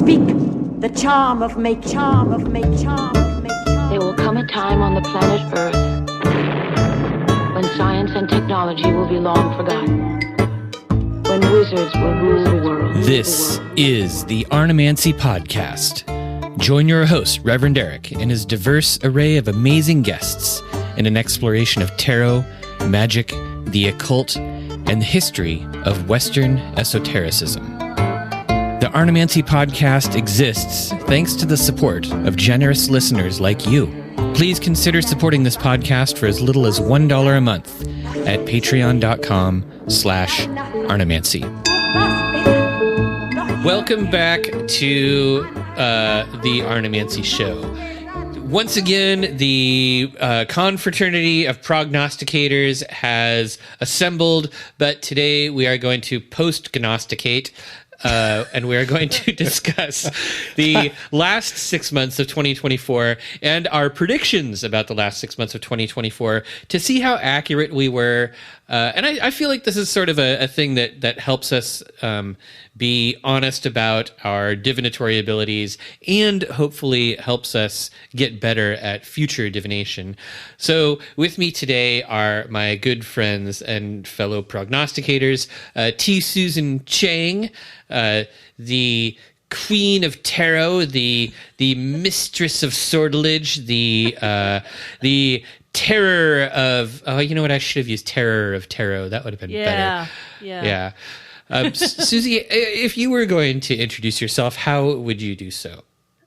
speak the charm of make. There will come a time on the planet Earth when science and technology will be long forgotten. When wizards will rule the world. This is the Arnemancy Podcast. Join your host, Reverend Eric, and his diverse array of amazing guests in an exploration of tarot, magic, the occult, and the history of Western esotericism. The Arnemancy Podcast exists thanks to the support of generous listeners like you. Please consider supporting this podcast for as little as $1 a month at patreon.com/Arnemancy. Welcome back to the Arnemancy Show. Once again, the confraternity of prognosticators has assembled, but today we are going to post-gnosticate. And we are going to discuss the last 6 months of 2024 and our predictions about the last 6 months of 2024 to see how accurate we were. And I feel like this is sort of a thing that helps us be honest about our divinatory abilities and hopefully helps us get better at future divination. So with me today are my good friends and fellow prognosticators, T. Susan Chang, the Queen of Tarot, the Mistress of Sortilege, the Terror of... Oh, you know what? I should have used Terror of Tarot. That would have been better. Yeah. Susie, if you were going to introduce yourself, how would you do so?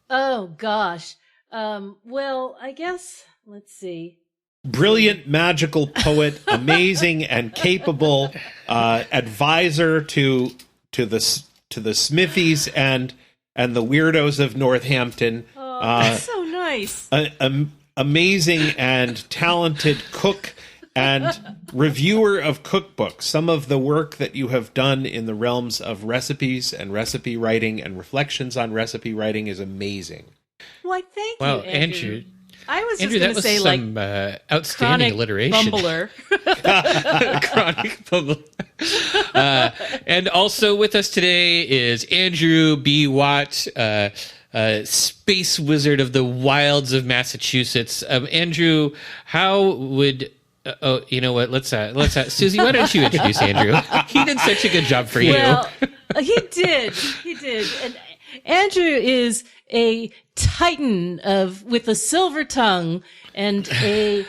Oh, gosh. Well, I guess, let's see. Brilliant, magical poet, amazing and capable advisor to the Smithies and the weirdos of Northampton. Oh, that's so nice. Amazing and talented cook and reviewer of cookbooks. Some of the work that you have done in the realms of recipes and recipe writing and reflections on recipe writing is amazing. Why, thank you, Andrew. I was Andrew, just going to say, some, outstanding alliteration. Bumbler. Chronic bumbler. And also with us today is Andrew B. Watt, space wizard of the wilds of Massachusetts. Andrew, how would... oh, you know what? Let's Susie, why don't you introduce Andrew? He did such a good job for you. Well, he did. And Andrew is a titan with a silver tongue and a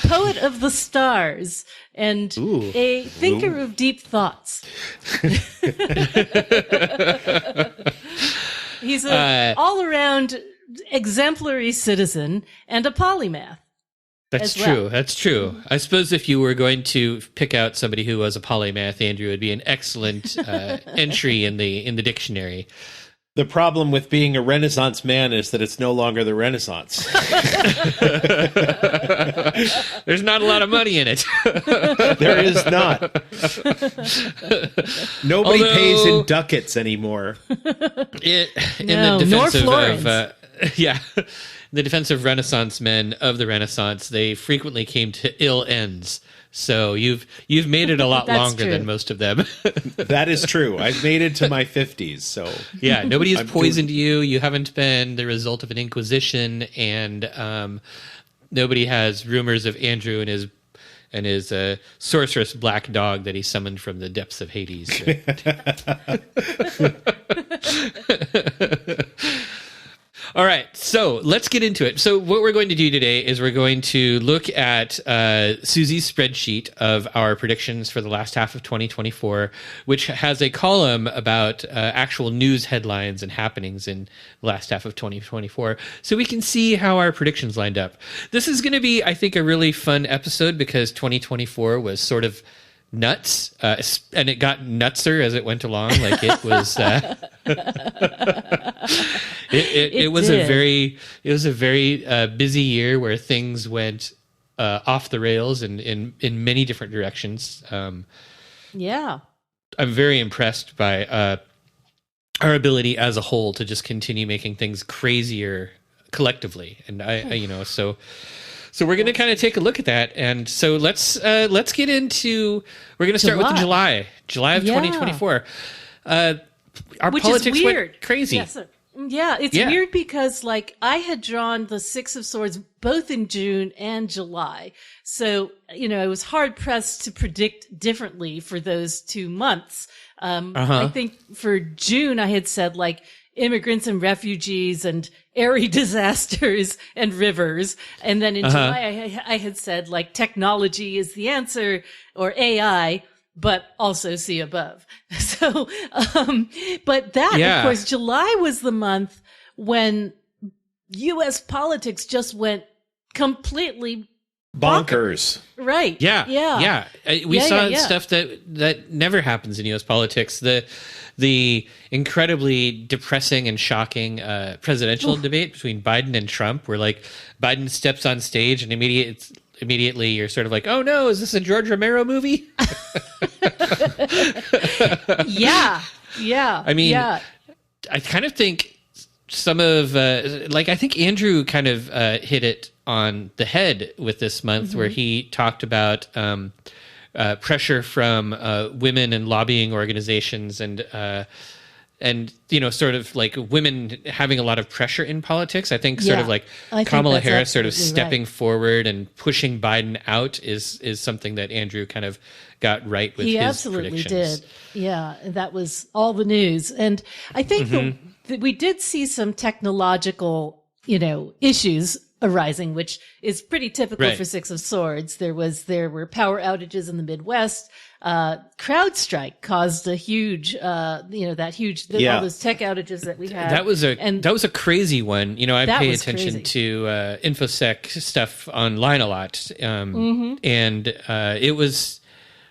poet of the stars and a thinker of deep thoughts. He's an all-around exemplary citizen and a polymath. That's true. That's true. I suppose if you were going to pick out somebody who was a polymath, Andrew would be an excellent entry in the dictionary. The problem with being a Renaissance man is that it's no longer the Renaissance. There's not a lot of money in it. There is not. Nobody pays in ducats anymore. In the defense of Renaissance men of the Renaissance, they frequently came to ill ends. So you've made it a lot longer than most of them. That is true. I've made it to my 50s. So yeah, nobody has poisoned you. You haven't been the result of an inquisition, and nobody has rumors of Andrew and his sorceress black dog that he summoned from the depths of Hades. All right, so let's get into it. So what we're going to do today is we're going to look at Susie's spreadsheet of our predictions for the last half of 2024, which has a column about actual news headlines and happenings in the last half of 2024, so we can see how our predictions lined up. This is going to be, I think, a really fun episode because 2024 was sort of nuts, and it got nutser as it went along. Like it was, it was a very busy year where things went off the rails and in many different directions. Yeah, I'm very impressed by our ability as a whole to just continue making things crazier collectively, and So we're going to kind of take a look at that, and so let's get into. We're going to start with the July of 2024. our Which politics is weird. went crazy. Yes, sir. Yeah, it's weird because like I had drawn the Six of Swords both in June and July. So, it was hard pressed to predict differently for those 2 months. I think for June, I had said like immigrants and refugees and airy disasters and rivers. And then in July, I had said like technology is the answer or AI, but also see above. So, but that, of course, July was the month when U.S. politics just went completely bonkers. Right. Yeah. We saw stuff that never happens in U.S. politics. The incredibly depressing and shocking presidential debate between Biden and Trump, where like Biden steps on stage and immediately you're sort of like, oh no, is this a George Romero movie? Yeah. I mean, I kind of think some of I think Andrew kind of hit it on the head with this month, where he talked about pressure from women and lobbying organizations and sort of like women having a lot of pressure in politics. I think sort of like Kamala Harris sort of stepping forward and pushing Biden out is something that Andrew kind of got right with his absolutely predictions. did. Yeah, that was all the news. And I think that we did see some technological, issues arising, which is pretty typical for Six of Swords. There were power outages in the Midwest. CrowdStrike caused a huge, all those tech outages that we had. That was a crazy one. I pay attention to InfoSec stuff online a lot, and it was.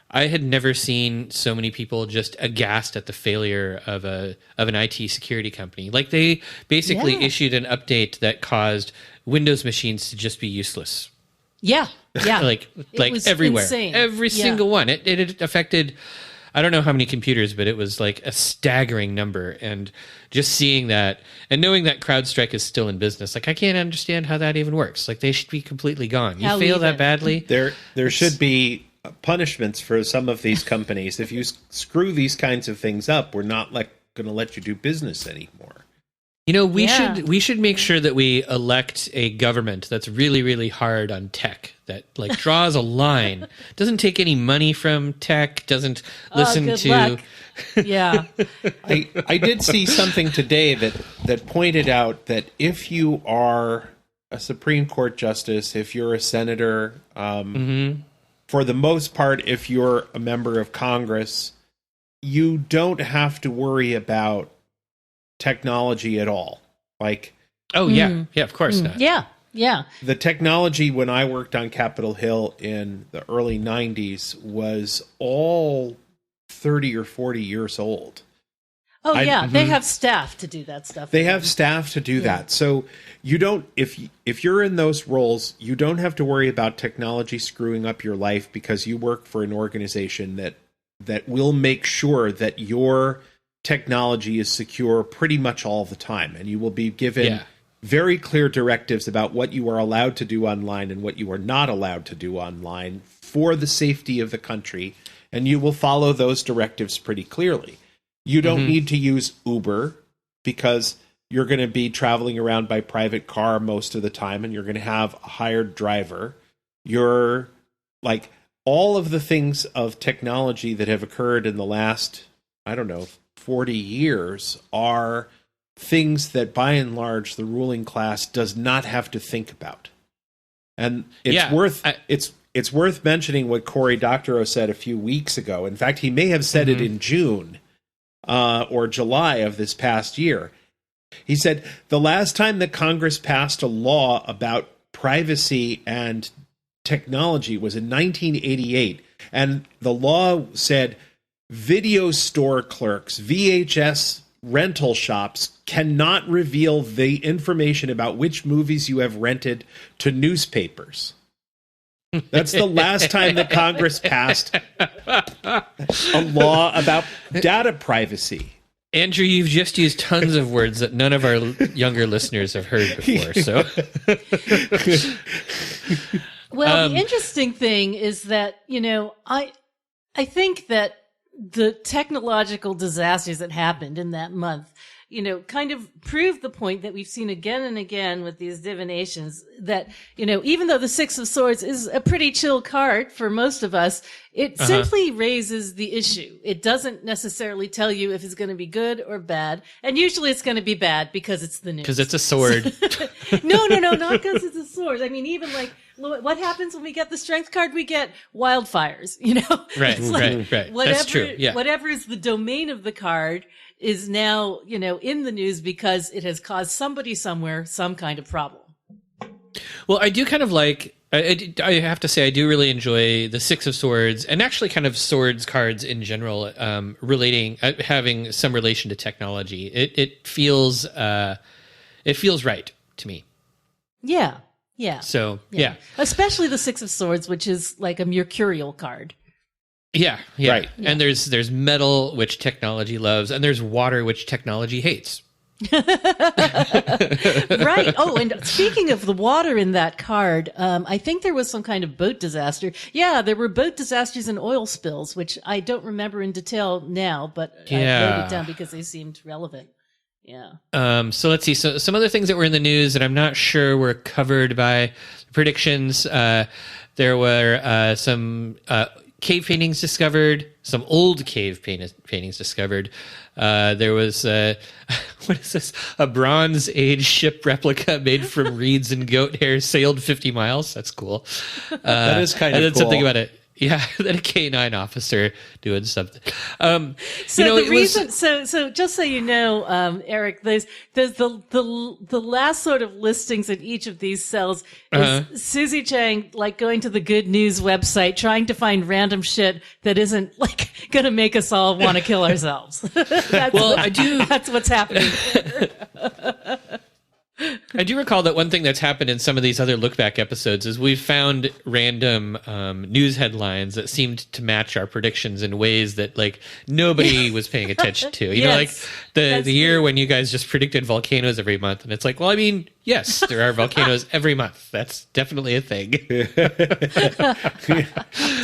I had never seen so many people just aghast at the failure of an IT security company. Like they basically issued an update that caused Windows machines to just be useless. Yeah. like everywhere, insane. Every single one. It affected. I don't know how many computers, but it was like a staggering number. And just seeing that and knowing that CrowdStrike is still in business, like I can't understand how that even works. Like they should be completely gone. You fail that badly, there should be punishments for some of these companies. If you screw these kinds of things up, we're not going to let you do business anymore. We should make sure that we elect a government that's really, really hard on tech, that like draws a line, doesn't take any money from tech, doesn't listen to. Luck. Yeah. I did see something today that pointed out that if you are a Supreme Court justice, if you're a senator, for the most part, if you're a member of Congress, you don't have to worry about technology at all. Like, of course not. Yeah. The technology when I worked on Capitol Hill in the early 90s was all 30 or 40 years old. Oh, they have staff to do that stuff. They have staff to do that. So you don't, if you're in those roles, you don't have to worry about technology screwing up your life because you work for an organization that will make sure that your technology is secure pretty much all the time. And you will be given very clear directives about what you are allowed to do online and what you are not allowed to do online for the safety of the country. And you will follow those directives pretty clearly. You don't need to use Uber because you're going to be traveling around by private car most of the time and you're going to have a hired driver. You're like all of the things of technology that have occurred in the last, 40 years are things that by and large the ruling class does not have to think about. And it's it's worth mentioning what Cory Doctorow said a few weeks ago. In fact, he may have said it in June or July of this past year. He said the last time that Congress passed a law about privacy and technology was in 1988. And the law said video store clerks, VHS rental shops cannot reveal the information about which movies you have rented to newspapers. That's the last time that Congress passed a law about data privacy. Andrew, you've just used tons of words that none of our younger listeners have heard before. So, well, the interesting thing is that I think that the technological disasters that happened in that month, kind of proved the point that we've seen again and again with these divinations that, even though the Six of Swords is a pretty chill card for most of us, it simply raises the issue. It doesn't necessarily tell you if it's going to be good or bad. And usually it's going to be bad because it's the news. Because it's a sword. No, not because it's a sword. I mean, even like, what happens when we get the strength card? We get wildfires, Right, like right. Whatever, That's true. Yeah. Whatever is the domain of the card is now, in the news because it has caused somebody somewhere some kind of problem. Well, I do kind of like, I have to say, I do really enjoy the Six of Swords and actually kind of swords cards in general, having some relation to technology. It feels right to me. Yeah. Yeah. So, yeah. Especially the Six of Swords, which is like a mercurial card. Yeah. Right. And there's metal, which technology loves, and there's water, which technology hates. Right. Oh, and speaking of the water in that card, I think there was some kind of boat disaster. Yeah, there were boat disasters and oil spills, which I don't remember in detail now, but I wrote it down because they seemed relevant. Yeah. So let's see. So some other things that were in the news that I'm not sure were covered by predictions. There were some cave paintings discovered, some old cave paintings discovered. There was, what is this? A Bronze Age ship replica made from reeds and goat hair sailed 50 miles. That's cool. That is kind of cool. And then something about it. Yeah, then a K9 officer doing something. So just so you know, Eric, there's the last sort of listings in each of these cells is Susie Chang like going to the Good News website trying to find random shit that isn't like going to make us all want to kill ourselves. That's what's happening. I do recall that one thing that's happened in some of these other look back episodes is we've found random news headlines that seemed to match our predictions in ways that like nobody was paying attention to. You know, like the year when you guys just predicted volcanoes every month, and it's like, well, I mean, yes, there are volcanoes every month. That's definitely a thing.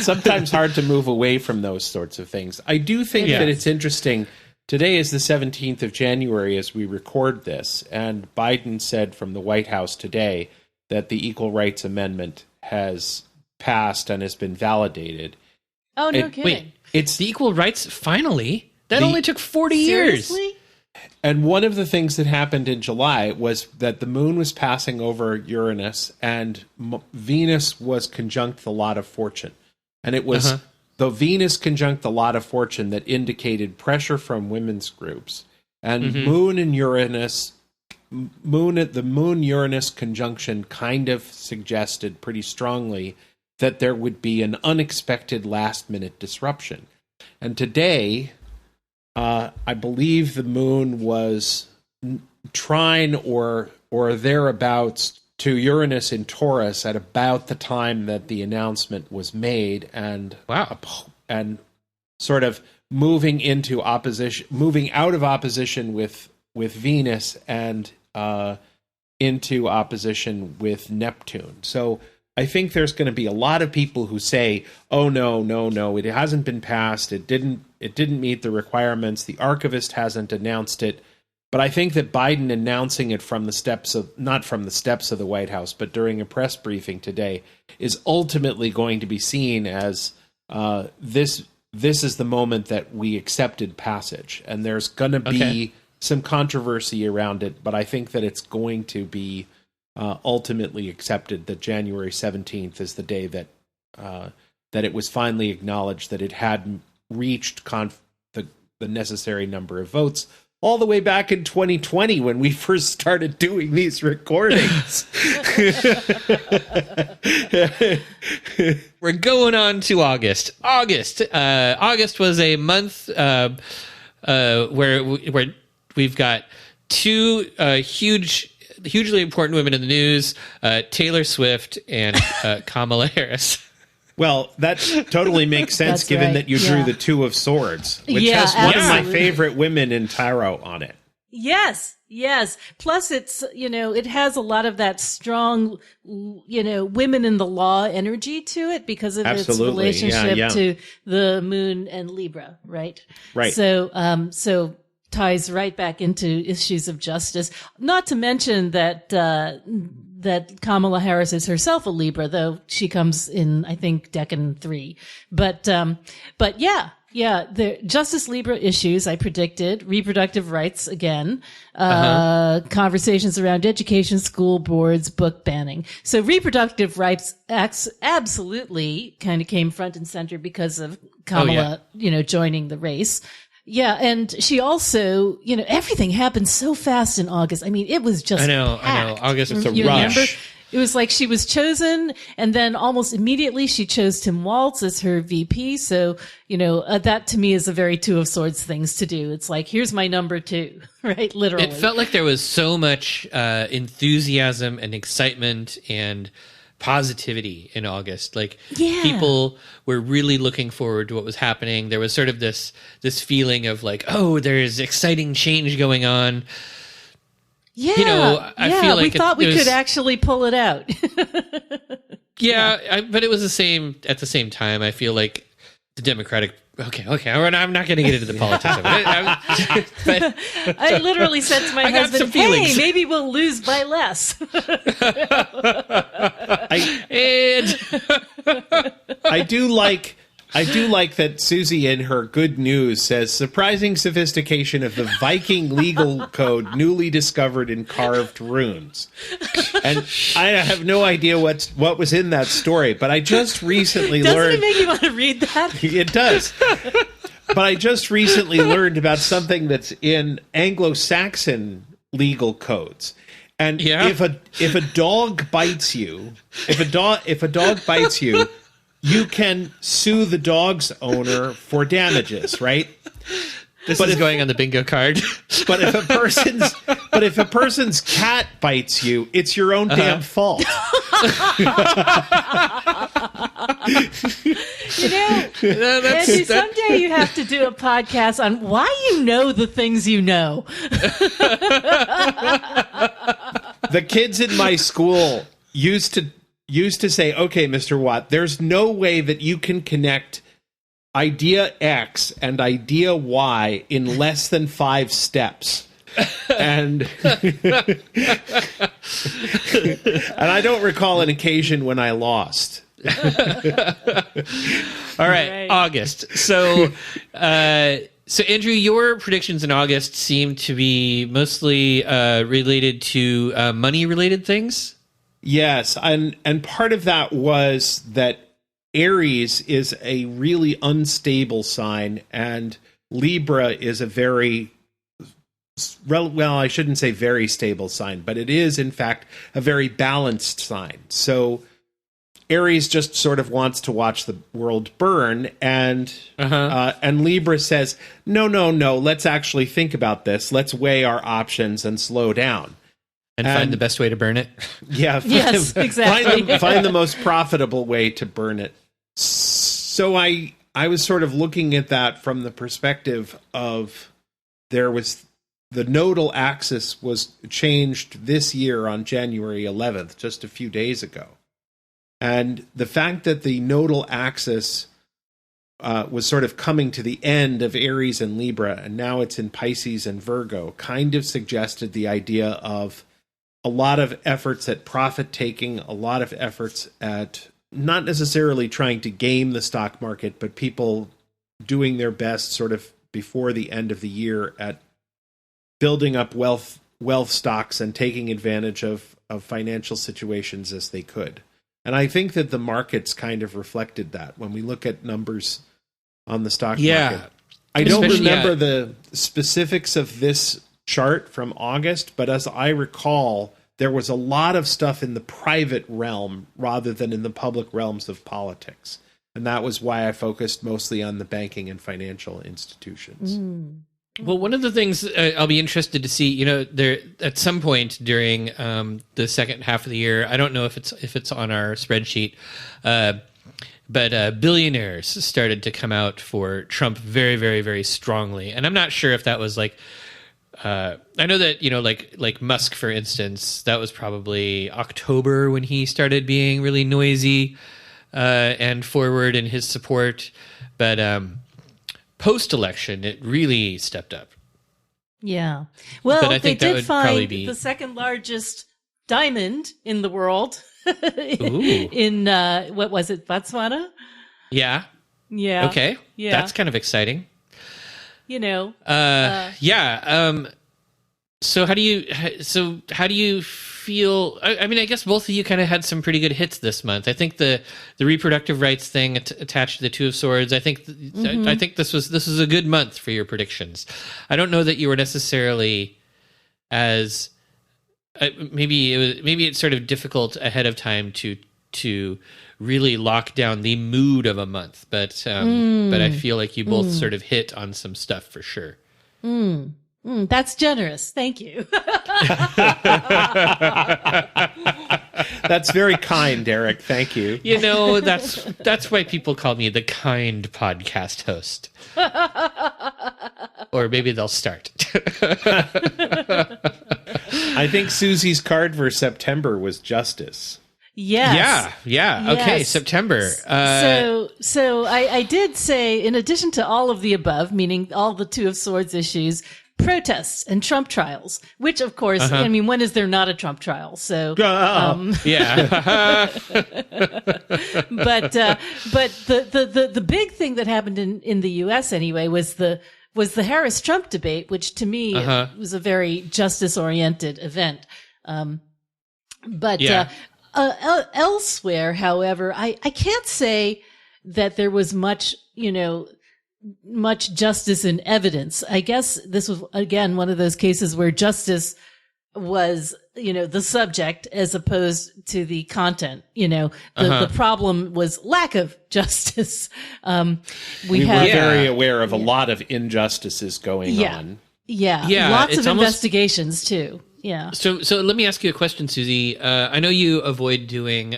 Sometimes hard to move away from those sorts of things. I do think that it's interesting. Today is the 17th of January as we record this, and Biden said from the White House today that the Equal Rights Amendment has passed and has been validated. Oh, no kidding. Wait, it's the Equal Rights finally? That only took 40 years. Seriously? And one of the things that happened in July was that the moon was passing over Uranus and Venus was conjunct the lot of fortune. And it was... the Venus conjunct the lot of fortune that indicated pressure from women's groups, and Moon and Uranus, the Moon-Uranus conjunction kind of suggested pretty strongly that there would be an unexpected last-minute disruption. And today, I believe the Moon was trine or thereabouts to Uranus in Taurus at about the time that the announcement was made, and sort of moving out of opposition with Venus and into opposition with Neptune. So I think there's going to be a lot of people who say, "Oh no, it hasn't been passed. It didn't meet the requirements. The archivist hasn't announced it." But I think that Biden announcing it not from the steps of the White House, but during a press briefing today, is ultimately going to be seen as this is the moment that we accepted passage. And there's going to be some controversy around it, but I think that it's going to be ultimately accepted that January 17th is the day that it was finally acknowledged that it had reached the necessary number of votes. All the way back in 2020 when we first started doing these recordings. We're going on to August. August was a month where we've got two hugely important women in the news, Taylor Swift and Kamala Harris. Well, that totally makes sense given that you drew the Two of Swords, which has one of my favorite women in tarot on it. Yes. Plus it's, it has a lot of that strong, women in the law energy to it because of its relationship to the moon and Libra, right? Right. So ties right back into issues of justice. Not to mention that Kamala Harris is herself a Libra, though she comes in, I think, Decan 3. But yeah. Yeah, the Justice Libra issues, I predicted, reproductive rights again, conversations around education, school boards, book banning. So reproductive rights absolutely kind of came front and center because of Kamala, joining the race. Yeah, and she also, everything happened so fast in August. I mean, it was just I know. August was a rush. Remember? It was like she was chosen, and then almost immediately she chose Tim Walz as her VP. So, that to me is a very Two of Swords things to do. It's like, here's my number 2, right? Literally. It felt like there was so much enthusiasm and excitement and positivity in August. Like, people were really looking forward to what was happening. There was sort of this feeling of like, oh, there's exciting change going on. Yeah, I feel like we thought we could actually pull it out. But it was at the same time. I feel like the Democratic. Okay. I'm not going to get into the politics of it. But I literally said to my husband, "Hey, maybe we'll lose by less." I do like that Susie in her good news says surprising sophistication of the Viking legal code newly discovered in carved runes. And I have no idea what was in that story, but I just recently learned. Doesn't it make you want to read that? It does. But I just recently learned about something that's in Anglo-Saxon legal codes. And if a dog bites you, you can sue the dog's owner for damages, right? This is going on the bingo card. But if a person's cat bites you, it's your own damn fault. Andy, someday you have to do a podcast on why you know the things you know. The kids in my school used to say, okay, Mr. Watt, there's no way that you can connect idea X and idea Y in less than 5 steps. And and I don't recall an occasion when I lost. All right, August. So Andrew, your predictions in August seem to be mostly related to money-related things. Yes, and part of that was that Aries is a really unstable sign, and Libra is a very, well, I shouldn't say very stable sign, but it is, in fact, a very balanced sign. So Aries just sort of wants to watch the world burn, and Libra says, no, let's actually think about this. Let's weigh our options and slow down. And find the best way to burn it. Yeah. Yes, exactly. Find the most profitable way to burn it. So I was sort of looking at that from the perspective of the nodal axis was changed this year on January 11th, just a few days ago. And the fact that the nodal axis was sort of coming to the end of Aries and Libra, and now it's in Pisces and Virgo, kind of suggested the idea of a lot of efforts at profit taking, a lot of efforts at not necessarily trying to game the stock market, but people doing their best sort of before the end of the year at building up wealth stocks and taking advantage of financial situations as they could. And I think that the markets kind of reflected that when we look at numbers on the stock market. I don't remember the specifics of this chart from August, but as I recall, there was a lot of stuff in the private realm rather than in the public realms of politics. And that was why I focused mostly on the banking and financial institutions. Well, one of the things I'll be interested to see, there at some point during the second half of the year, I don't know if it's on our spreadsheet, but billionaires started to come out for Trump very, very, very strongly. And I'm not sure if that was like I know that, like Musk, for instance, that was probably October when he started being really noisy and forward in his support. But post-election, it really stepped up. Yeah. Well, But I think they that did would probably find be- the second largest diamond in the world Ooh. in, what was it, Botswana? Yeah. Yeah. Okay. Yeah. That's kind of exciting. Yeah. So how do you feel? I mean, I guess both of you kind of had some pretty good hits this month. I think the reproductive rights thing attached to the Two of Swords. I think I think this was a good month for your predictions. I don't know that you were necessarily as maybe it's sort of difficult ahead of time to really lock down the mood of a month, but I feel like you both sort of hit on some stuff for sure. That's generous. Thank you. That's very kind, Eric. Thank you. That's why people call me the kind podcast host. Or maybe they'll start. I think Susie's card for September was justice. Yes. Yeah. Okay, Yes. September. So I did say, in addition to all of the above, meaning all the Two of Swords issues, protests and Trump trials, which of course, I mean, when is there not a Trump trial? So, Yeah. but the big thing that happened in the U.S. anyway was the Harris-Trump debate, which to me was a very justice-oriented event. Elsewhere, however, I can't say that there was much justice in evidence. I guess this was, again, one of those cases where justice was, the subject as opposed to the content. The problem was lack of justice. We were very aware of a lot of injustices going on. Yeah. Lots of investigations too. Yeah. So let me ask you a question, Susie. I know you avoid doing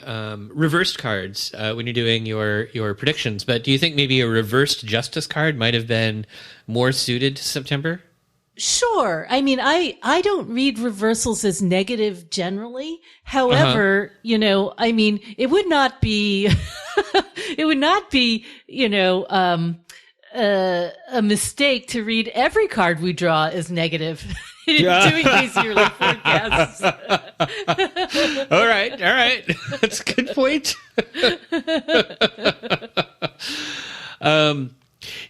reversed cards when you're doing your predictions, but do you think maybe a reversed justice card might have been more suited to September? Sure. I mean, I don't read reversals as negative generally. However, I mean, it would not be, a mistake to read every card we draw as negative doing these yearly forecasts. All right. That's a good point.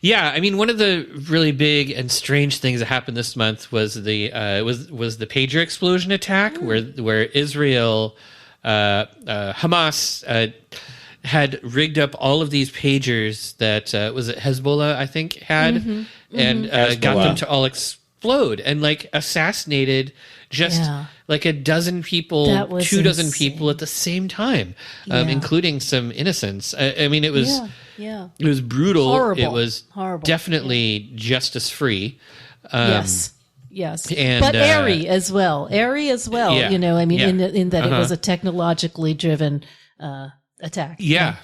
Yeah, I mean, one of the really big and strange things that happened this month was the pager explosion attack, where Israel, Hamas, had rigged up all of these pagers that was it Hezbollah, I think, had, and got them to all explode and like assassinated just like a dozen people, 2 dozen people at the same time, including some innocents. I mean, it was it was brutal. Horrible. It was definitely justice free. Yes. And, but airy as well. Yeah. I mean, in that it was a technologically driven attack. Yeah.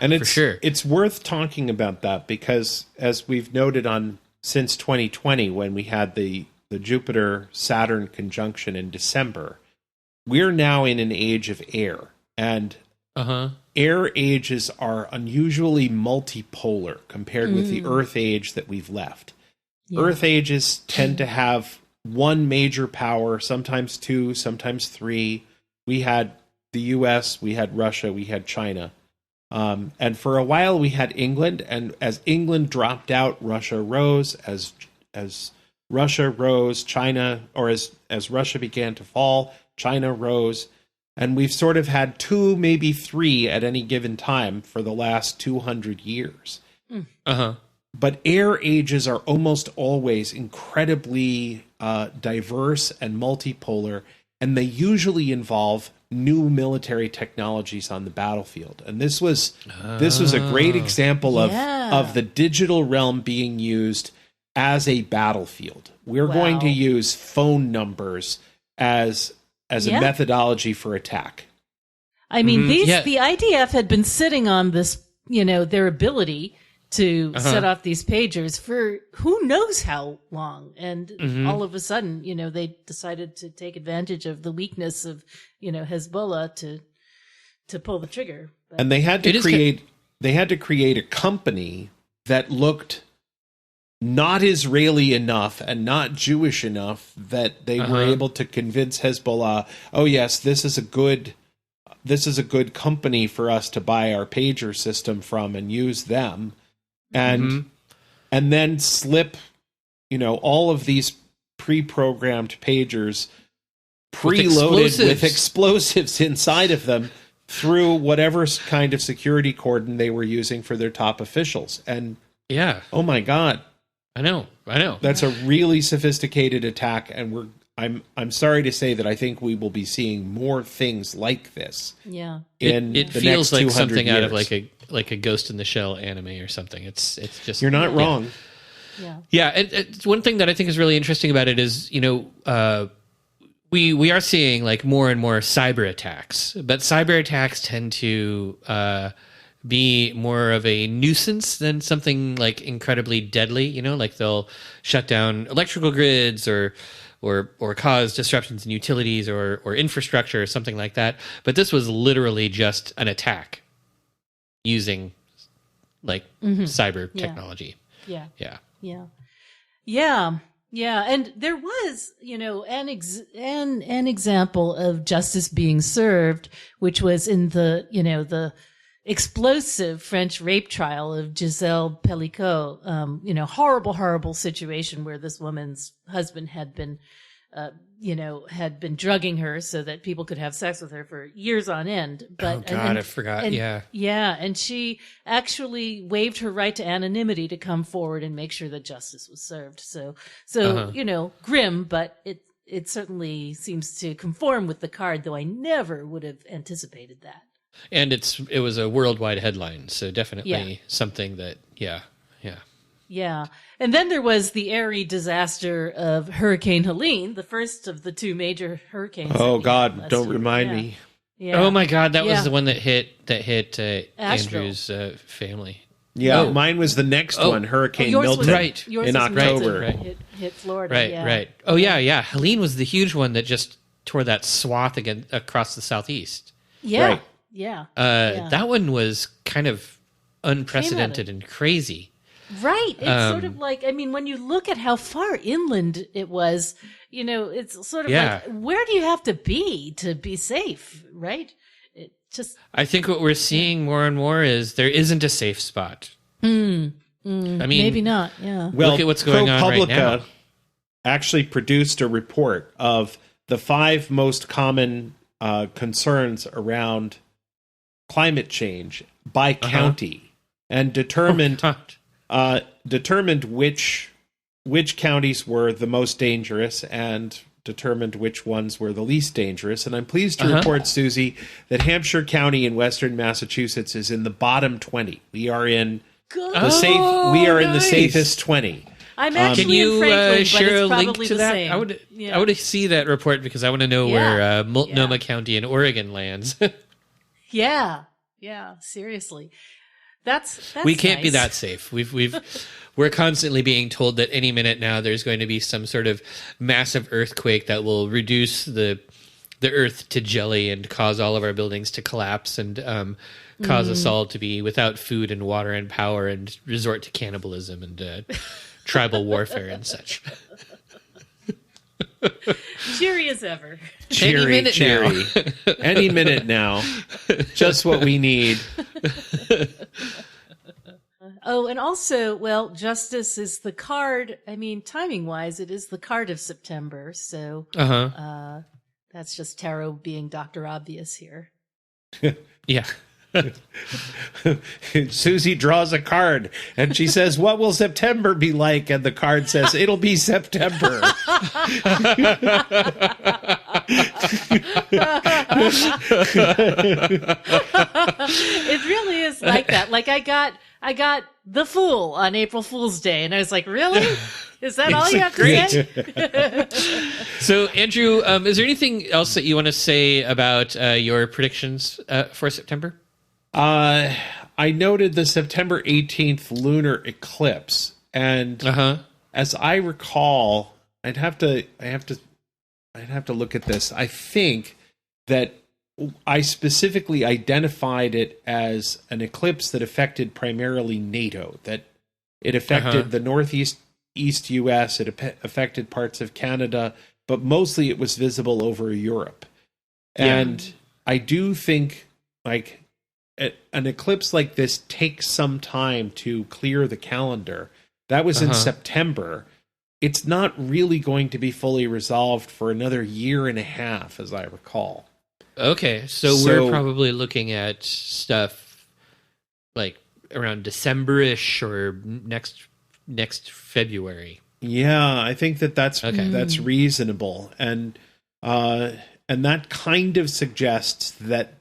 And for sure. It's worth talking about that because, as we've noted since 2020, when we had the Jupiter-Saturn conjunction in December, we're now in an age of air. And air ages are unusually multipolar compared with the Earth age that we've left. Yeah. Earth ages tend to have one major power, sometimes 2, sometimes 3. We had the US, we had Russia, we had China. And for a while we had England, and as England dropped out, Russia rose. As Russia rose, China, or as Russia began to fall, China rose. And we've sort of had 2, maybe 3 at any given time for the last 200 years. But air ages are almost always incredibly diverse and multipolar, and they usually involve new military technologies on the battlefield. And this was a great example of the digital realm being used as a battlefield. We're going to use phone numbers as a methodology for attack. I mean, the IDF had been sitting on this, their ability to set off these pagers for who knows how long. And all of a sudden, they decided to take advantage of the weakness of, Hezbollah to pull the trigger. But and they had to create a company that looked not Israeli enough and not Jewish enough that they were able to convince Hezbollah, oh yes, this is a good company for us to buy our pager system from and use them. And then slip, all of these pre-programmed pagers preloaded with explosives inside of them through whatever kind of security cordon they were using for their top officials. And oh my God. I know. That's a really sophisticated attack, and I'm sorry to say that I think we will be seeing more things like this. Yeah. It feels like something out of like a Ghost in the Shell anime or something. It's just You're not wrong. Yeah. And one thing that I think is really interesting about it is, we are seeing like more and more cyber attacks, but cyber attacks tend to be more of a nuisance than something like incredibly deadly. Like they'll shut down electrical grids or cause disruptions in utilities or infrastructure or something like that. But this was literally just an attack using like cyber technology. Yeah. And there was, an example of justice being served, which was in the explosive French rape trial of Giselle Pellicot. Horrible situation where this woman's husband had been drugging her so that people could have sex with her for years on end. But I forgot. And she actually waived her right to anonymity to come forward and make sure that justice was served. So grim, but it certainly seems to conform with the card, though I never would have anticipated that. And it was a worldwide headline, so definitely something that Yeah. And then there was the airy disaster of Hurricane Helene, the first of the two major hurricanes. Oh God, don't remind me. Yeah. Oh my God, that was the one that hit Andrew's family. Yeah, mine was the next one, Hurricane Milton, in October. Hit Florida. Right. Oh yeah. Helene was the huge one that just tore that swath across the southeast. Yeah. Right. Yeah. That one was kind of unprecedented and crazy. Right. It's sort of like, when you look at how far inland it was, it's sort of like, where do you have to be safe, right? I think what we're seeing more and more is there isn't a safe spot. Maybe not, yeah. Well, look at what's going on right now. Actually produced a report of the 5 most common concerns around climate change by county, and determined which counties were the most dangerous and determined which ones were the least dangerous. And I'm pleased to report, Susie, that Hampshire County in western Massachusetts is in the bottom 20. We are in the safest 20. I'm actually can you in Franklin, share but it's a link probably to the that? same. I would see that report because I want to know where Multnomah County in Oregon lands. Yeah, seriously. That's we can't be nice. that safe. We're constantly being told that any minute now there's going to be some sort of massive earthquake that will reduce the earth to jelly and cause all of our buildings to collapse and cause us all to be without food and water and power and resort to cannibalism and tribal warfare and such. Cheery as ever. Cheery. Any minute now. Just what we need. Oh, and also, justice is the card. Timing-wise, it is the card of September. So that's just tarot being Dr. Obvious here. Yeah. Susie draws a card and she says, "What will September be like?" And the card says, "It'll be September." It really is like that. Like I got the Fool on April Fool's Day, and I was like, "Really? Is that all you have to say?" So, Andrew, is there anything else that you want to say about your predictions for September? I noted the September 18th lunar eclipse, and as I recall, I'd have to look at this. I think that I specifically identified it as an eclipse that affected primarily NATO, that it affected the East U.S., it affected parts of Canada, but mostly it was visible over Europe. And I do think, like, an eclipse like this takes some time to clear the calendar. That was in September. It's not really going to be fully resolved for another year and a half, as I recall. Okay, so we're probably looking at stuff like around December-ish or next February. Yeah, I think that's reasonable, and that kind of suggests that,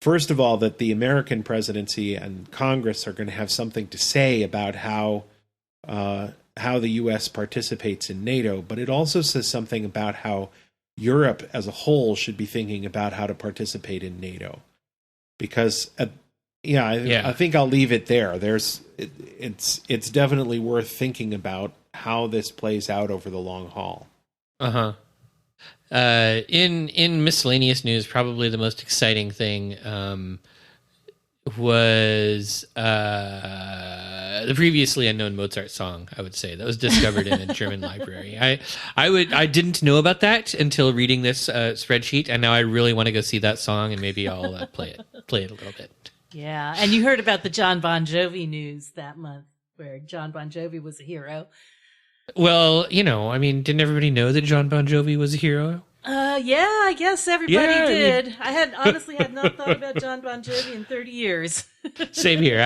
first of all, that the American presidency and Congress are going to have something to say about how the U.S. participates in NATO, but it also says something about how Europe as a whole should be thinking about how to participate in NATO. Because, I think I'll leave it there. It's definitely worth thinking about how this plays out over the long haul. In miscellaneous news, probably the most exciting thing was the previously unknown Mozart song, I would say, that was discovered in a German library. I didn't know about that until reading this spreadsheet, and now I really want to go see that song, and maybe I'll play it a little bit. Yeah, and you heard about the John Bon Jovi news that month, where John Bon Jovi was a hero. Well, didn't everybody know that John Bon Jovi was a hero? Yeah, I guess everybody did. I honestly had not thought about John Bon Jovi in 30 years. Same here.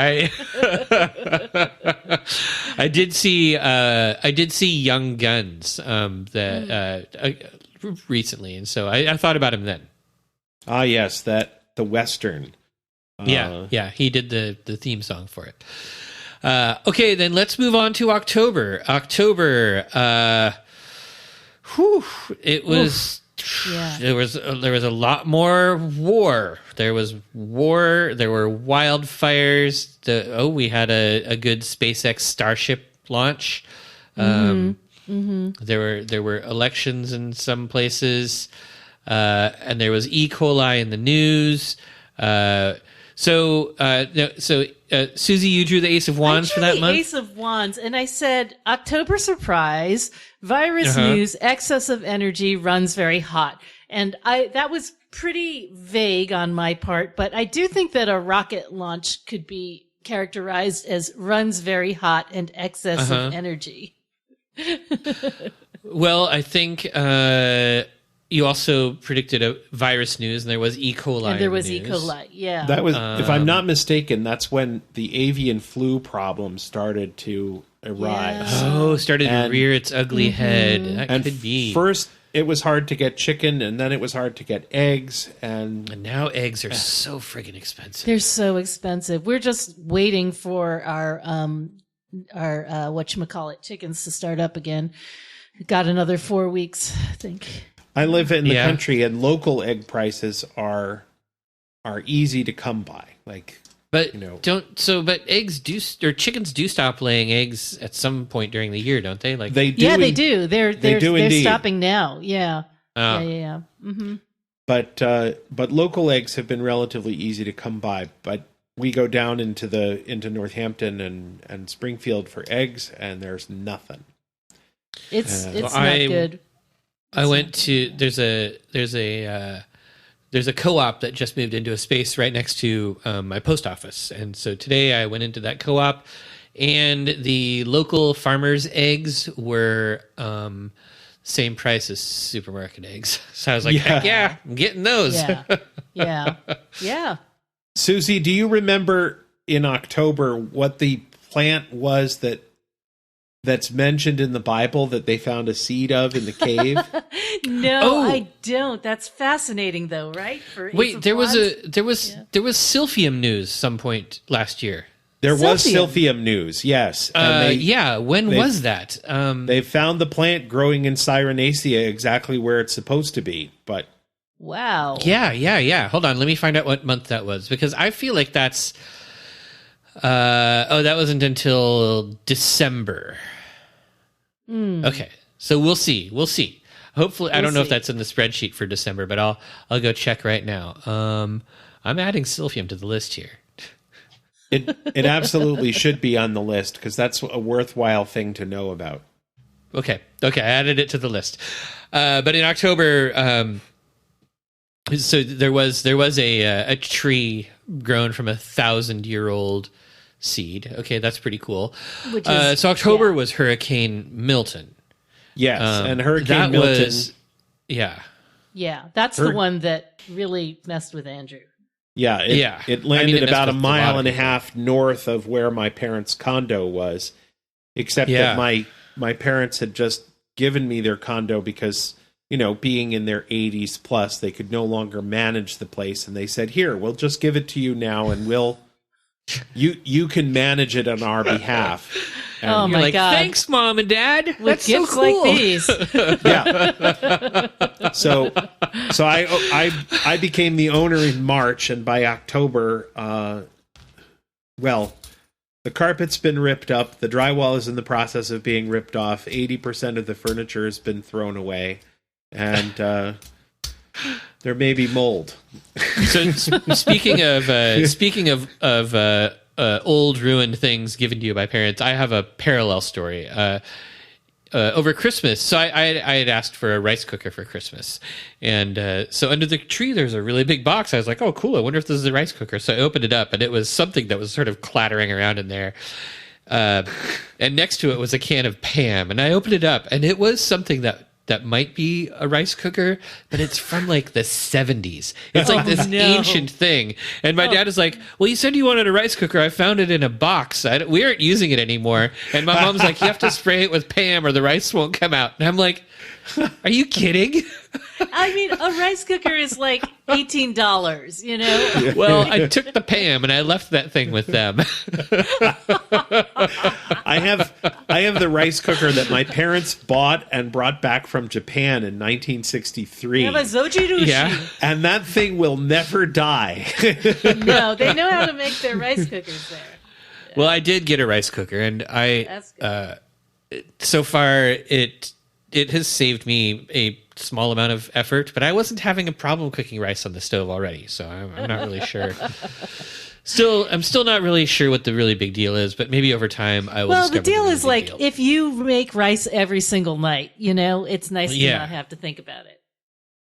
I did see Young Guns recently, and so I thought about him then. Ah, yes, the Western. Yeah, he did the theme song for it. Okay, then let's move on to October. It was. Yeah. There was a lot more war. There was war. There were wildfires. We had a good SpaceX Starship launch. There were elections in some places, and there was E. coli in the news. Susie, you drew the Ace of Wands for that month? Ace of Wands, and I said, October surprise, virus news, excess of energy, runs very hot. And that was pretty vague on my part, but I do think that a rocket launch could be characterized as runs very hot and excess of energy. Well, I think you also predicted a virus news, and there was E. coli. And there was E. coli, yeah. That was, if I'm not mistaken, that's when the avian flu problem started to arise. Yeah. Started to rear its ugly head. That could be. First, it was hard to get chicken, and then it was hard to get eggs, and now eggs are so friggin' expensive. They're so expensive. We're just waiting for our whatchamacallit chickens to start up again. Got another 4 weeks, I think. I live in the country, and local egg prices are easy to come by. But eggs chickens do stop laying eggs at some point during the year, don't they? They do. Yeah, they do. They're stopping now. Yeah. Oh. Yeah. Mm-hmm. But local eggs have been relatively easy to come by. But we go down into Northampton and Springfield for eggs, and there's nothing. It's not good. I went to there's a co-op that just moved into a space right next to my post office, and so today I went into that co-op, and the local farmers' eggs were same price as supermarket eggs. So I was like, heck yeah, I'm getting those. Yeah. Susie, do you remember in October what the plant was that's mentioned in the Bible that they found a seed of in the cave? No, I don't. That's fascinating, though, right? There was Silphium news some point last year. There was Silphium news, yes. When was that? They found the plant growing in Cyrenaica exactly where it's supposed to be, but wow. Yeah. Hold on, let me find out what month that was, because I feel like that's That wasn't until December. Okay, so we'll see. Hopefully, I don't know if that's in the spreadsheet for December, but I'll go check right now. I'm adding Sylphium to the list here. It absolutely should be on the list because that's a worthwhile thing to know about. Okay, I added it to the list. But in October, so there was a tree grown from 1,000-year-old seed. Okay, that's pretty cool. So October was Hurricane Milton. Yes, and Hurricane Milton. Yeah, that's the one that really messed with Andrew. Yeah, it landed about a mile and a half north of where my parents' condo was, except that my parents had just given me their condo because, being in their 80s plus, they could no longer manage the place, and they said, "Here, we'll just give it to you now, and you can manage it on our behalf." And oh my God! Thanks, Mom and Dad. With That's gifts so cool. like these. Yeah. So I became the owner in March, and by October, the carpet's been ripped up, the drywall is in the process of being ripped off, 80% of the furniture has been thrown away, and there may be mold. So speaking of old ruined things given to you by parents, I have a parallel story. Over Christmas, so I had asked for a rice cooker for Christmas, and so under the tree there's a really big box. I was like, "Oh, cool! I wonder if this is a rice cooker." So I opened it up, and it was something that was sort of clattering around in there. And next to it was a can of Pam, and I opened it up, and it was something that might be a rice cooker, but it's from like the 70s. It's like this ancient thing. And my dad is like, "Well, you said you wanted a rice cooker. I found it in a box. We aren't using it anymore." And my mom's like, "You have to spray it with Pam or the rice won't come out." And I'm like, "Are you kidding?" I mean, a rice cooker is like $18, Well, I took the Pam and I left that thing with them. I have the rice cooker that my parents bought and brought back from Japan in 1963. Yeah. And that thing will never die. No, they know how to make their rice cookers there. Yeah. Well, I did get a rice cooker, and so far it has saved me a small amount of effort, but I wasn't having a problem cooking rice on the stove already, so I'm not really sure. I'm still not really sure what the really big deal is, but maybe over time I will. Well, the deal is really like if you make rice every single night, it's nice to not have to think about it.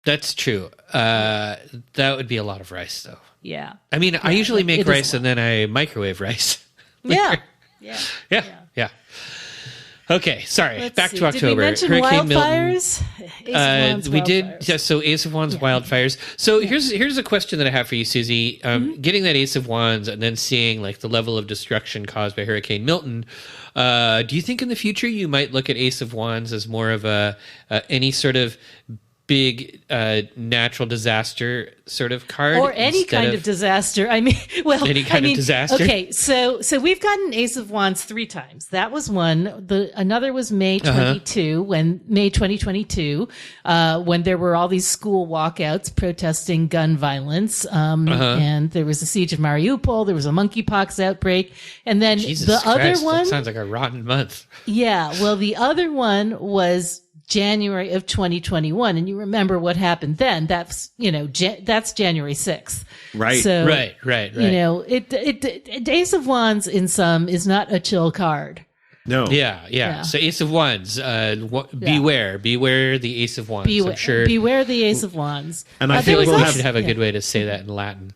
That's true. That would be a lot of rice, though. Yeah. I mean, I usually make rice and then I microwave rice. Yeah. Okay, sorry. Back to October. Did we mention Hurricane wildfires? We did. Yeah, so Ace of Wands, wildfires. So here's a question that I have for you, Susie. Getting that Ace of Wands and then seeing like the level of destruction caused by Hurricane Milton. Do you think in the future you might look at Ace of Wands as more of any sort of big natural disaster sort of card, or any kind of disaster? I mean, any kind of disaster. Okay, so we've gotten Ace of Wands 3 times. That was one. Another was May 2022, when there were all these school walkouts protesting gun violence, and there was the siege of Mariupol. There was a monkeypox outbreak, and then Jesus the Christ, other one that sounds like a rotten month. Yeah, well, the other one was January of 2021, and you remember what happened then. That's that's January 6th, right? So, right. Ace of Wands in some is not a chill card. No, yeah. So Ace of Wands, beware the Ace of Wands. I'm sure. Beware the Ace of Wands. And I think we should have a good way to say that in Latin.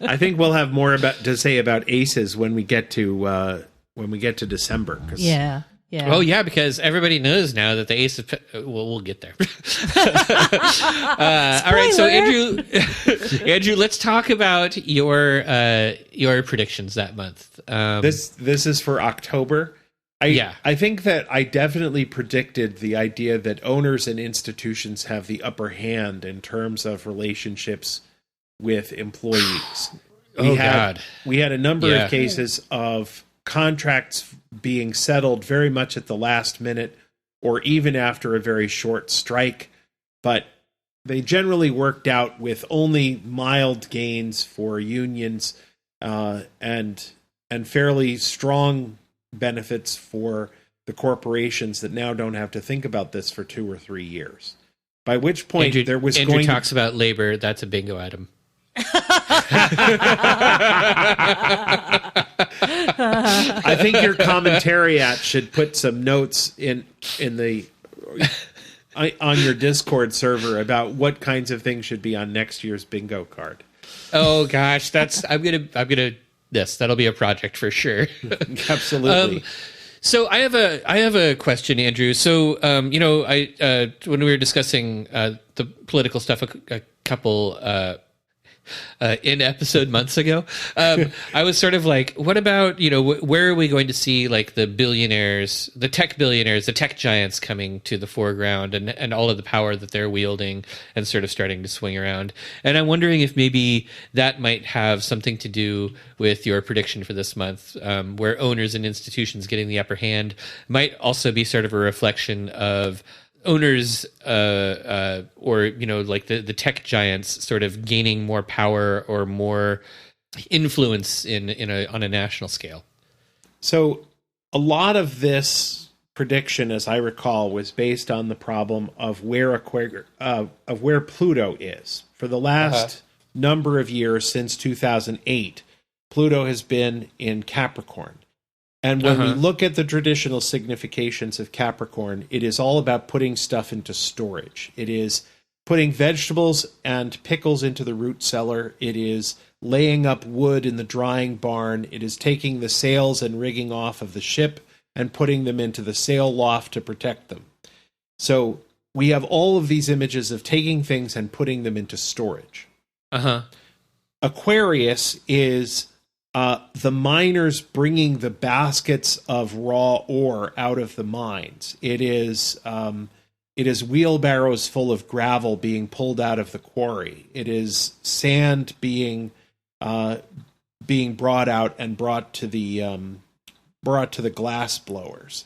I think we'll have more to say about aces when we get to December. Yeah. Oh yeah, because everybody knows now that the Ace of we'll get there. All right, so Andrew, let's talk about your predictions that month. This is for October. I think that I definitely predicted the idea that owners and institutions have the upper hand in terms of relationships with employees. We had a number of cases of contracts being settled very much at the last minute or even after a very short strike, but they generally worked out with only mild gains for unions and fairly strong benefits for the corporations that now don't have to think about this for 2 or 3 years. By which point Andrew talks about labor. That's a bingo item. I think your commentariat should put some notes in the on your Discord server about what kinds of things should be on next year's bingo card. Oh gosh, that'll be a project for sure. Absolutely. So I have a question, Andrew. So when we were discussing the political stuff a couple in episode months ago, I was sort of like, what about, where are we going to see like the billionaires, the tech giants coming to the foreground and all of the power that they're wielding and sort of starting to swing around. And I'm wondering if maybe that might have something to do with your prediction for this month, where owners and institutions getting the upper hand might also be sort of a reflection of owners or like the tech giants sort of gaining more power or more influence on a national scale. So a lot of this prediction, as I recall, was based on the problem of where Pluto is. For the last number of years since 2008, Pluto has been in Capricorn. And when we look at the traditional significations of Capricorn, it is all about putting stuff into storage. It is putting vegetables and pickles into the root cellar. It is laying up wood in the drying barn. It is taking the sails and rigging off of the ship and putting them into the sail loft to protect them. So we have all of these images of taking things and putting them into storage. Aquarius is the miners bringing the baskets of raw ore out of the mines. It is wheelbarrows full of gravel being pulled out of the quarry. It is sand being brought out and brought to the glass blowers.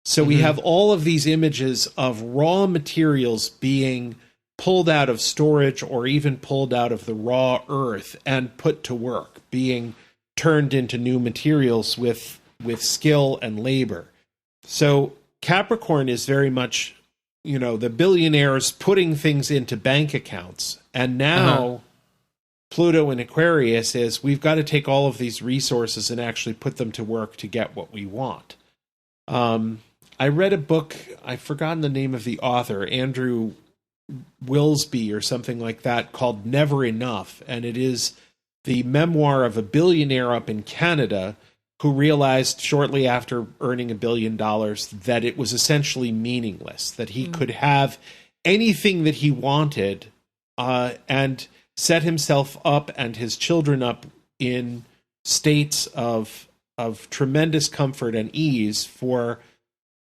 So we have all of these images of raw materials being pulled out of storage or even pulled out of the raw earth and put to work, being turned into new materials with skill and labor. So Capricorn is very much, the billionaires putting things into bank accounts. And now Pluto in Aquarius is, we've got to take all of these resources and actually put them to work to get what we want. I read a book, I've forgotten the name of the author, Andrew Wilsby or something like that, called Never Enough. And it is the memoir of a billionaire up in Canada who realized shortly after earning $1 billion that it was essentially meaningless, that he could have anything that he wanted and set himself up and his children up in states of tremendous comfort and ease for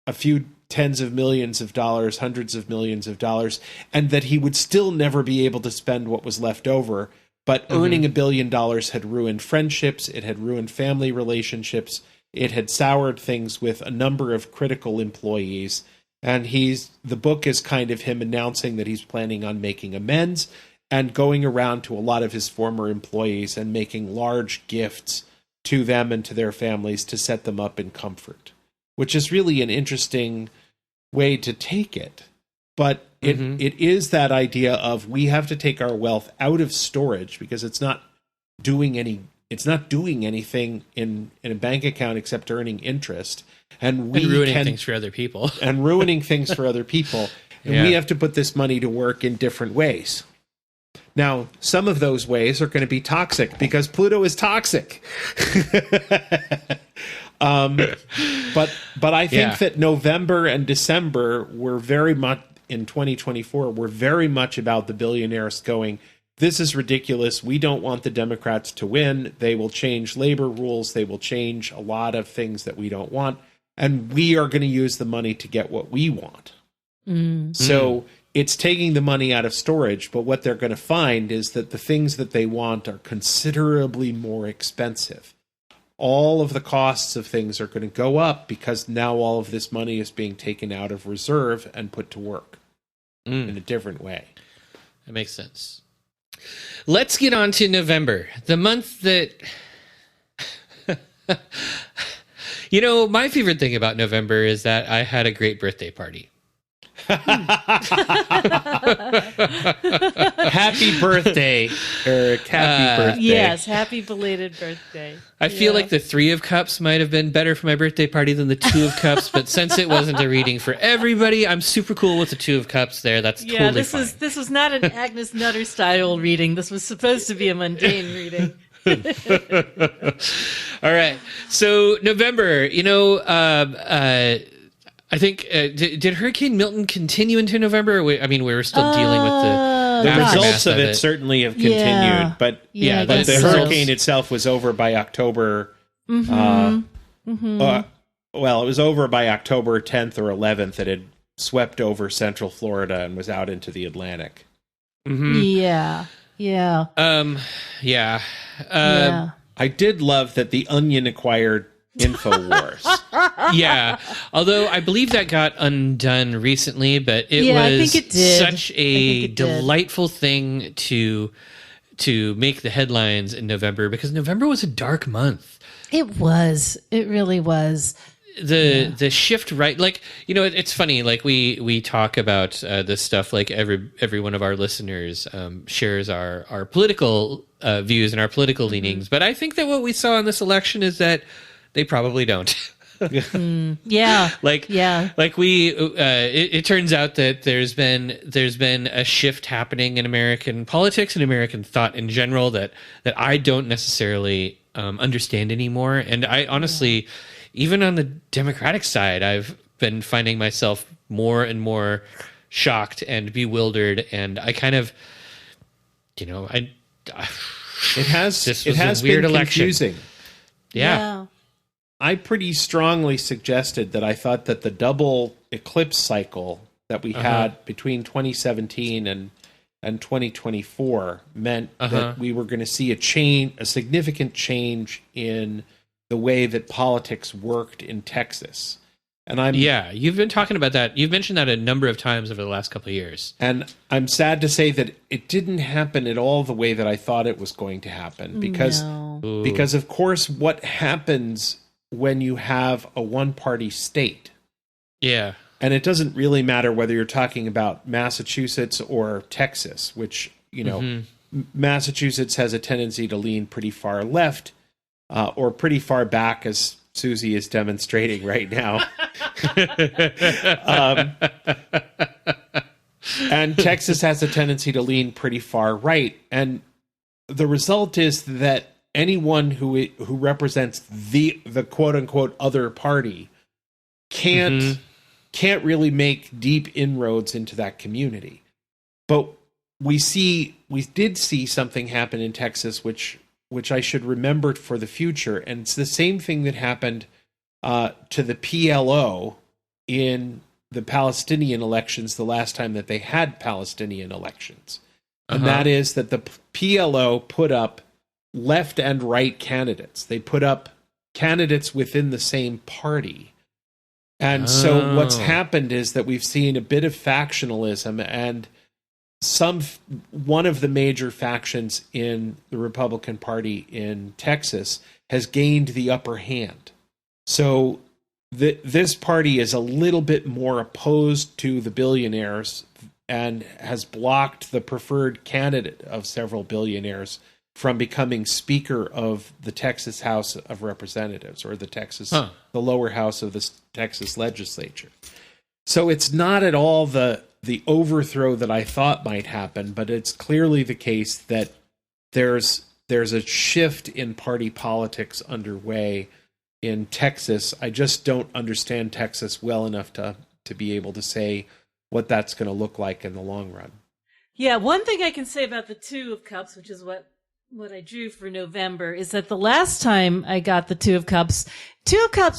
a few tens of millions of dollars, hundreds of millions of dollars, and that he would still never be able to spend what was left over. But earning $1 billion had ruined friendships, it had ruined family relationships, it had soured things with a number of critical employees. And the book is kind of him announcing that he's planning on making amends and going around to a lot of his former employees and making large gifts to them and to their families to set them up in comfort, which is really an interesting way to take it. But it is that idea of we have to take our wealth out of storage because it's not doing anything in a bank account except earning interest, and ruining things for other people. And we have to put this money to work in different ways. Now, some of those ways are going to be toxic because Pluto is toxic. But I think that November and December were very much in 2024 were very much about the billionaires going, this is ridiculous. We don't want the Democrats to win. They will change labor rules. They will change a lot of things that we don't want. And we are going to use the money to get what we want. So it's taking the money out of storage. But what they're going to find is that the things that they want are considerably more expensive. All of the costs of things are going to go up because now all of this money is being taken out of reserve and put to work in a different way. That makes sense. Let's get on to November, the month that You know, my favorite thing about November is that I had a great birthday party. Happy birthday, Eric. Happy birthday. Yes, happy belated birthday. I feel like the 3 of Cups might have been better for my birthday party than the 2 of Cups, but since it wasn't a reading for everybody, I'm super cool with the 2 of Cups there. That's totally fine. This was not an Agnes Nutter style reading. This was supposed to be a mundane reading. All right. So November, you know, I think did Hurricane Milton continue into November? We were still dealing with the results of it. Certainly have continued, but the hurricane itself was over by October. Well, it was over by October 10th or 11th. It had swept over Central Florida and was out into the Atlantic. Yeah. I did love that the Onion acquired InfoWars. Yeah, although I believe that got undone recently, but it was I think it did. Such a delightful thing to make the headlines in November, because November was a dark month. It was. It really was. The shift, right? Like, you know, it's funny. Like we talk about this stuff. Like every one of our listeners shares our political views and our political leanings. But I think that what we saw in this election is that they probably don't. It turns out that there's been a shift happening in American politics and American thought in general that I don't necessarily understand anymore. And I honestly, even on the Democratic side, I've been finding myself more and more shocked and bewildered, and I kind of, you know, it has been weird election. Confusing. Yeah. I pretty strongly suggested that I thought that the double eclipse cycle that we had between 2017 and 2024 meant that we were going to see a significant change in the way that politics worked in Texas. And you've been talking about that. You've mentioned that a number of times over the last couple of years. And I'm sad to say that it didn't happen at all the way that I thought it was going to happen, because of course what happens when you have a one-party state. Yeah. And it doesn't really matter whether you're talking about Massachusetts or Texas, which, you know, Massachusetts has a tendency to lean pretty far left or pretty far back, as Susie is demonstrating right now. And Texas has a tendency to lean pretty far right. And the result is that anyone who represents the quote unquote other party can't really make deep inroads into that community. But we did see something happen in Texas, which I should remember for the future. And it's the same thing that happened to the PLO in the Palestinian elections the last time that they had Palestinian elections. And that is that the PLO put up left and right candidates. They put up candidates within the same party. And so what's happened is that we've seen a bit of factionalism, and one of the major factions in the Republican Party in Texas has gained the upper hand. So this party is a little bit more opposed to the billionaires and has blocked the preferred candidate of several billionaires from becoming Speaker of the Texas House of Representatives, or the lower house of the Texas legislature. So it's not at all the overthrow that I thought might happen, but it's clearly the case that there's a shift in party politics underway in Texas. I just don't understand Texas well enough to be able to say what that's going to look like in the long run. Yeah, one thing I can say about the Two of Cups, which is what I drew for November, is that the last time I got the Two of Cups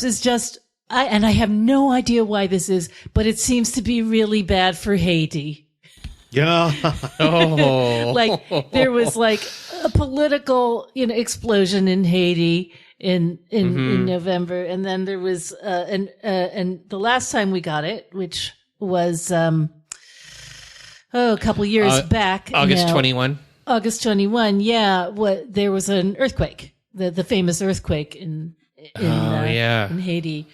is just, and I have no idea why this is, but it seems to be really bad for Haiti. Yeah. Like there was like a political, explosion in Haiti in November, and then there was and the last time we got it, which was a couple years back, August 21. August 21, yeah. There was an earthquake, the famous earthquake in in Haiti.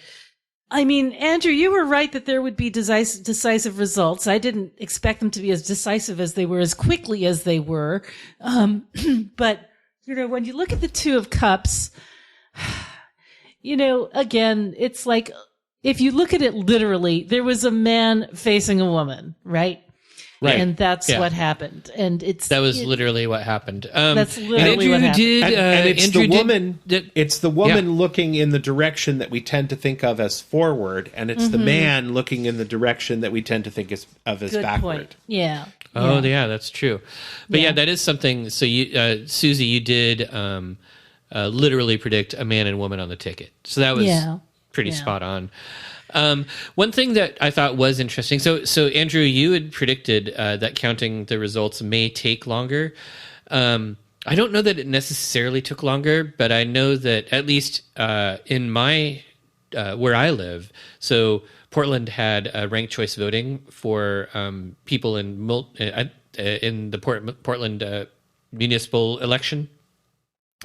I mean, Andrew, you were right that there would be decisive results. I didn't expect them to be as decisive as they were, as quickly as they were. But, when you look at the Two of Cups, again, it's like, if you look at it literally, there was a man facing a woman, right? Right. And that's what happened. And that was literally what happened. That's literally what happened. And it's Andrew the woman. did, it's the woman looking in the direction that we tend to think of as forward, and it's the man looking in the direction that we tend to think of as Good backward. point. Yeah. Oh, yeah, that's true. But that is something. So you, Susie, you did literally predict a man and woman on the ticket. So that was pretty spot on. One thing that I thought was interesting. So Andrew, you had predicted that counting the results may take longer. I don't know that it necessarily took longer, but I know that at least in my where I live, so Portland had ranked choice voting for people in the Portland municipal election,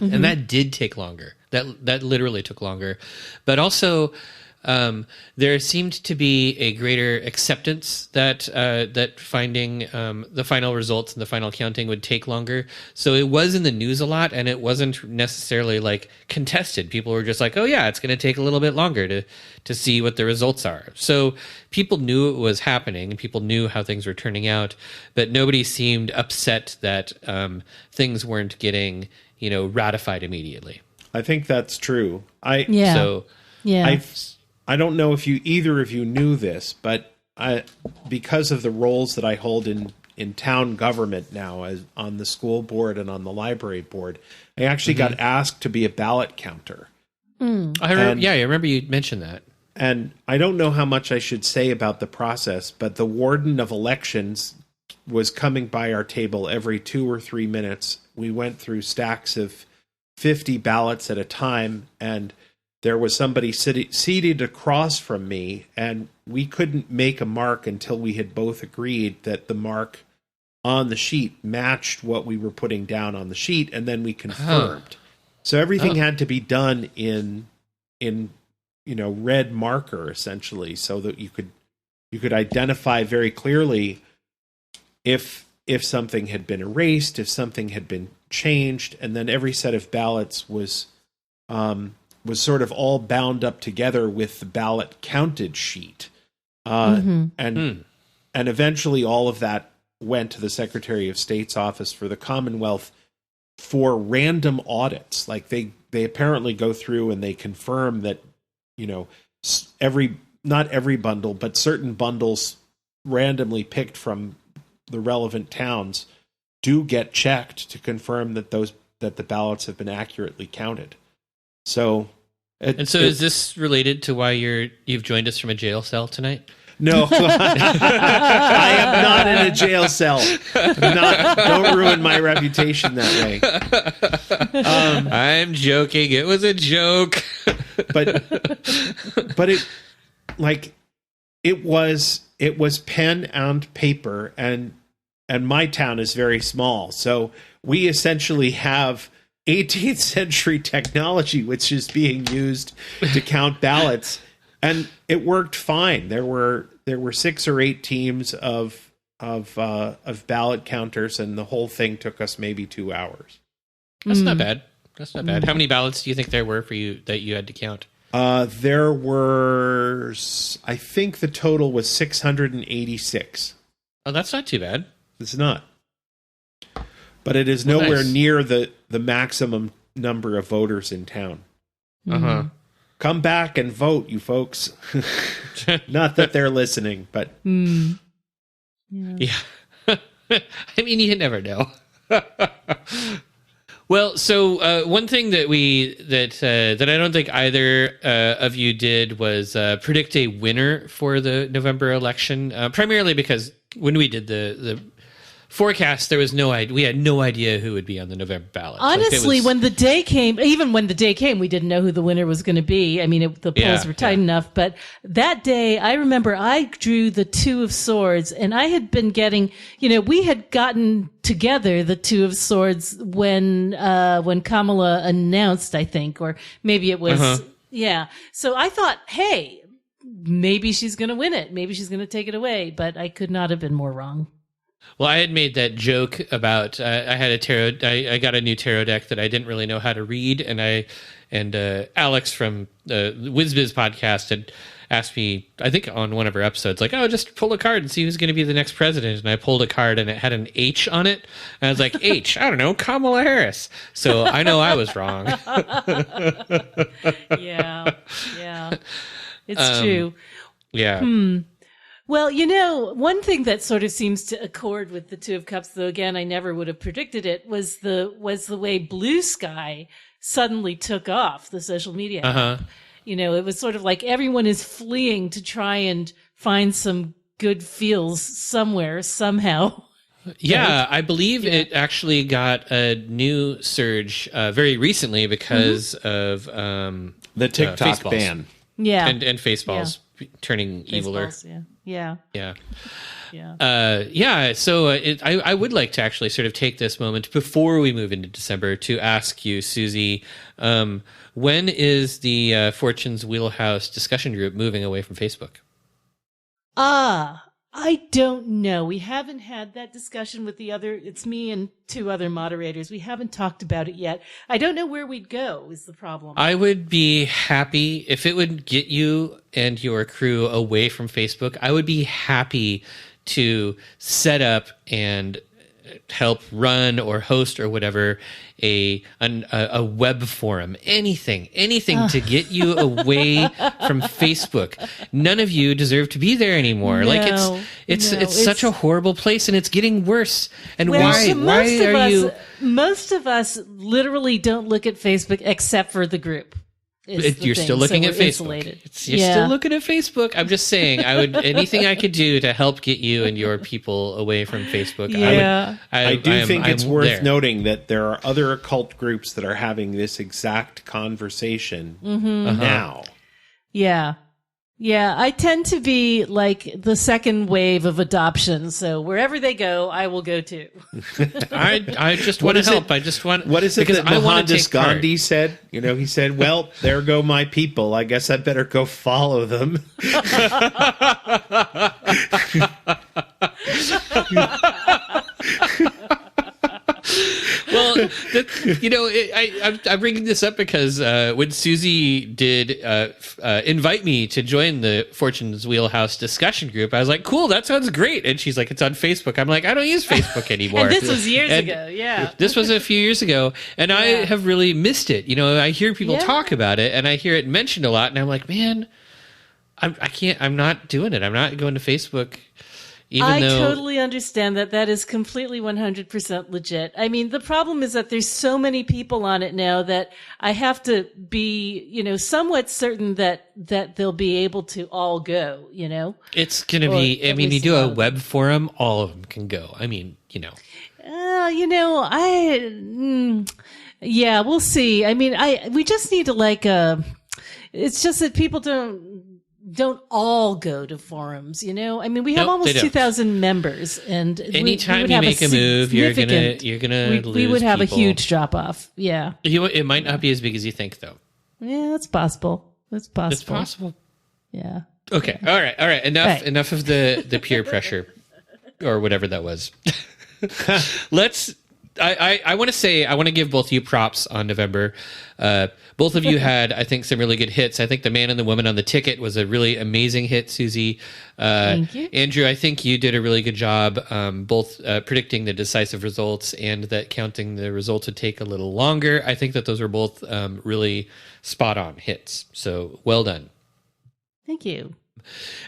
and that did take longer. That literally took longer, but also. There seemed to be a greater acceptance that finding the final results and the final counting would take longer. So it was in the news a lot, and it wasn't necessarily like contested. People were just like, "Oh yeah, it's going to take a little bit longer to see what the results are." So people knew it was happening, and people knew how things were turning out, but nobody seemed upset that things weren't getting ratified immediately. I think that's true. I don't know if either of you knew this, but because of the roles that I hold in town government now, as on the school board and on the library board, I actually got asked to be a ballot counter. I remember you mentioned that. And I don't know how much I should say about the process, but the warden of elections was coming by our table every 2 or 3 minutes. We went through stacks of 50 ballots at a time, and there was somebody seated across from me, and we couldn't make a mark until we had both agreed that the mark on the sheet matched what we were putting down on the sheet, and then we confirmed. So everything had to be done in red marker, essentially, so that you could identify very clearly if something had been erased, if something had been changed, and then every set of ballots was sort of all bound up together with the ballot counted sheet. And eventually all of that went to the Secretary of State's office for the Commonwealth for random audits. Like they apparently go through and they confirm that, not every bundle, but certain bundles randomly picked from the relevant towns do get checked to confirm that the ballots have been accurately counted. So, is this related to why you've joined us from a jail cell tonight? No, I am not in a jail cell. Don't ruin my reputation that way. I'm joking. It was a joke. but it was pen and paper, and my town is very small, so we essentially have 18th century technology, which is being used to count ballots, and it worked fine. There were 6 or 8 teams of ballot counters, and the whole thing took us maybe 2 hours. That's not bad. That's not bad. How many ballots do you think there were for you that you had to count? There were, I think the total was 686. Oh, that's not too bad. It's not. But it is nowhere near the maximum number of voters in town. Come back and vote, you folks. Not that they're listening, but... Yeah. I mean, you never know. Well, so one thing that that I don't think either of you did was predict a winner for the November election, primarily because when we did the forecast, there was no idea. We had no idea who would be on the November ballot. Honestly, when the day came, even when the day came, we didn't know who the winner was going to be. I mean, the polls were tight enough. But that day, I remember I drew the Two of Swords, and I had been getting, we had gotten together the Two of Swords when Kamala announced, I think, or maybe it was, So I thought, hey, maybe she's going to win it. Maybe she's going to take it away. But I could not have been more wrong. Well, I had made that joke about I had a tarot. I got a new tarot deck that I didn't really know how to read, and Alex from the WizBiz podcast had asked me, I think on one of her episodes, like, "Oh, just pull a card and see who's going to be the next president." And I pulled a card, and it had an H on it, and I was like, "H, I don't know, Kamala Harris." So I know I was wrong. Yeah, it's true. Yeah. Well, one thing that sort of seems to accord with the Two of Cups, though again, I never would have predicted it, was the way Blue Sky suddenly took off, the social media app. It was sort of like everyone is fleeing to try and find some good feels somewhere, somehow. Yeah, I believe it actually got a new surge very recently because of the TikTok ban. Yeah. And Faceballs turning eviler. Yeah. So I would like to actually sort of take this moment before we move into December to ask you, Susie, when is the Fortune's Wheelhouse discussion group moving away from Facebook? I don't know. We haven't had that discussion with it's me and two other moderators. We haven't talked about it yet. I don't know where we'd go is the problem. I would be happy if it would get you and your crew away from Facebook. I would be happy to set up and help run or host or whatever a web forum, anything to get you away from Facebook. None of you deserve to be there anymore. It's such a horrible place, and it's getting worse. And why are you? Most of us literally don't look at Facebook except for the group. You're still looking at Facebook. You're still looking at Facebook. I'm just saying, anything I could do to help get you and your people away from Facebook. Yeah. I think it's worth noting that there are other occult groups that are having this exact conversation now. Yeah. Yeah, I tend to be like the second wave of adoption. So wherever they go, I will go too. I just want to help. I just want. What is it that Mohandas Gandhi said? He said, "Well, there go my people. I guess I better go follow them." Well, I'm bringing this up because when Susie did invite me to join the Fortune's Wheelhouse discussion group, I was like, cool, that sounds great. And she's like, it's on Facebook. I'm like, I don't use Facebook anymore. And this was years ago, yeah. This was a few years ago, and I have really missed it. I hear people talk about it, and I hear it mentioned a lot, and I'm like, man, I can't, I'm not doing it. I'm not going to Facebook. I totally understand that. That is completely 100% legit. I mean, the problem is that there's so many people on it now that I have to be, somewhat certain that they'll be able to all go, It's going to be, I mean, you do a web forum, all of them can go. I mean, we'll see. I mean, we just need to it's just that people don't all go to forums, I mean, we have almost 2,000 members, and anytime you make a move, you're gonna lose. We would have people. A huge drop off. Yeah, it might not be as big as you think, though. Yeah, it's possible. It's possible. Yeah. Okay. All right. Enough of the peer pressure, or whatever that was. Let's. I want to give both of you props on November. Both of you had, I think, some really good hits. I think The Man and the Woman on the Ticket was a really amazing hit, Susie. Thank you. Andrew, I think you did a really good job both predicting the decisive results and that counting the results would take a little longer. I think that those were both really spot-on hits. So well done. Thank you.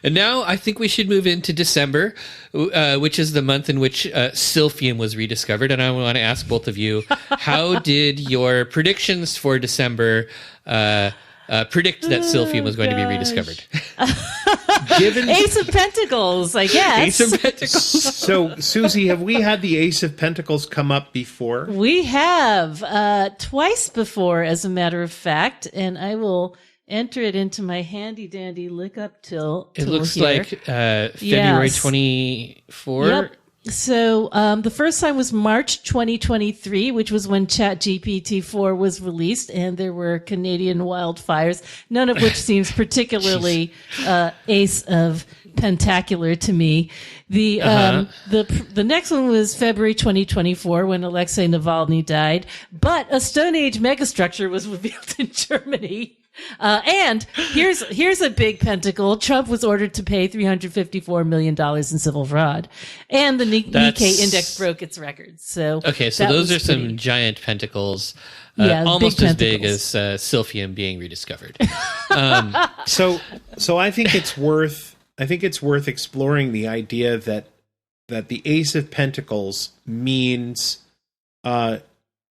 And now I think we should move into December, which is the month in which silphium was rediscovered. And I want to ask both of you, how did your predictions for December predict that silphium was going to be rediscovered? given Ace of Pentacles, I guess. Ace of Pentacles. So, Susie, have we had the Ace of Pentacles come up before? We have twice before, as a matter of fact, and I will enter it into my handy dandy look up tool. It looks here. like February 24. Yep. So the first time was March 2023, which was when ChatGPT-4 was released, and there were Canadian wildfires, none of which seems particularly ace of pentacular to me. The next one was February 2024, when Alexei Navalny died, but a Stone Age megastructure was revealed in Germany. And here's a big pentacle. Trump was ordered to pay $354 million in civil fraud, and the Nikkei index broke its record. So okay, so those are some giant pentacles, almost as big as Silphium being rediscovered. So I think it's worth exploring the idea that the Ace of Pentacles means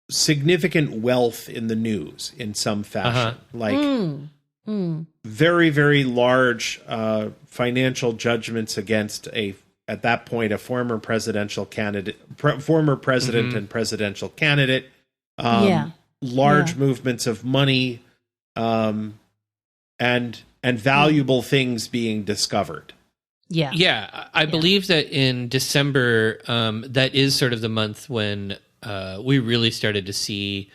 significant wealth in the news in some fashion, very, very large financial judgments against at that point, a former presidential candidate, former president and presidential candidate, large movements of money, and valuable things being discovered. Yeah. I believe that in December, that is sort of the month when we really started to see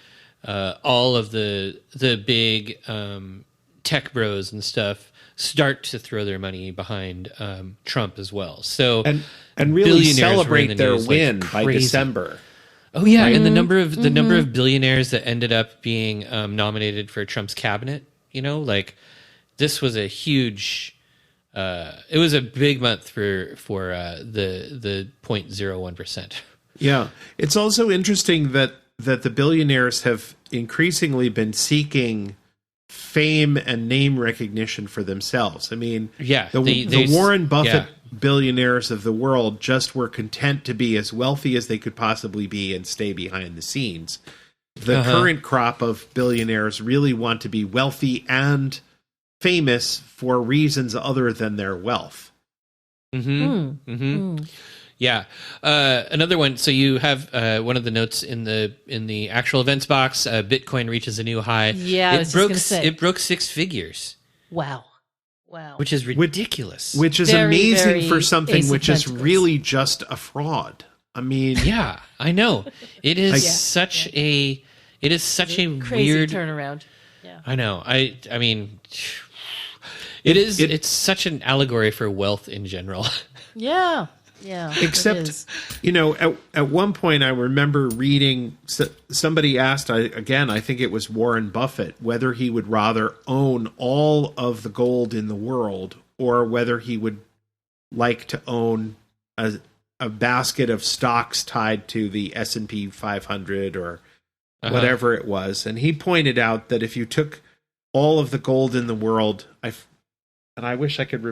all of the big tech bros and stuff start to throw their money behind Trump as well. So and really celebrate their win by December. Oh yeah, and the number of billionaires that ended up being nominated for Trump's cabinet. You know, like this was a huge. It was a big month for the 0.01%. Yeah, it's also interesting that the billionaires have increasingly been seeking fame and name recognition for themselves. I mean, the Warren Buffett billionaires of the world just were content to be as wealthy as they could possibly be and stay behind the scenes. The current crop of billionaires really want to be wealthy and famous for reasons other than their wealth. Yeah. Another one. So you have one of the notes in the actual events box. Bitcoin reaches a new high. Yeah, it broke six figures. Wow. Which is ridiculous. Which is very, amazing very for something Ace of which is Pentacles. really just a fraud. I mean, yeah, I know. It is such a Crazy weird turnaround. Yeah. I know. I mean, it's such an allegory for wealth in general. Yeah. Yeah. except, at one point I remember reading, somebody asked, I think it was Warren Buffett, whether he would rather own all of the gold in the world or whether he would like to own a basket of stocks tied to the S&P 500 or whatever it was. And he pointed out that if you took all of the gold in the world, and I wish I could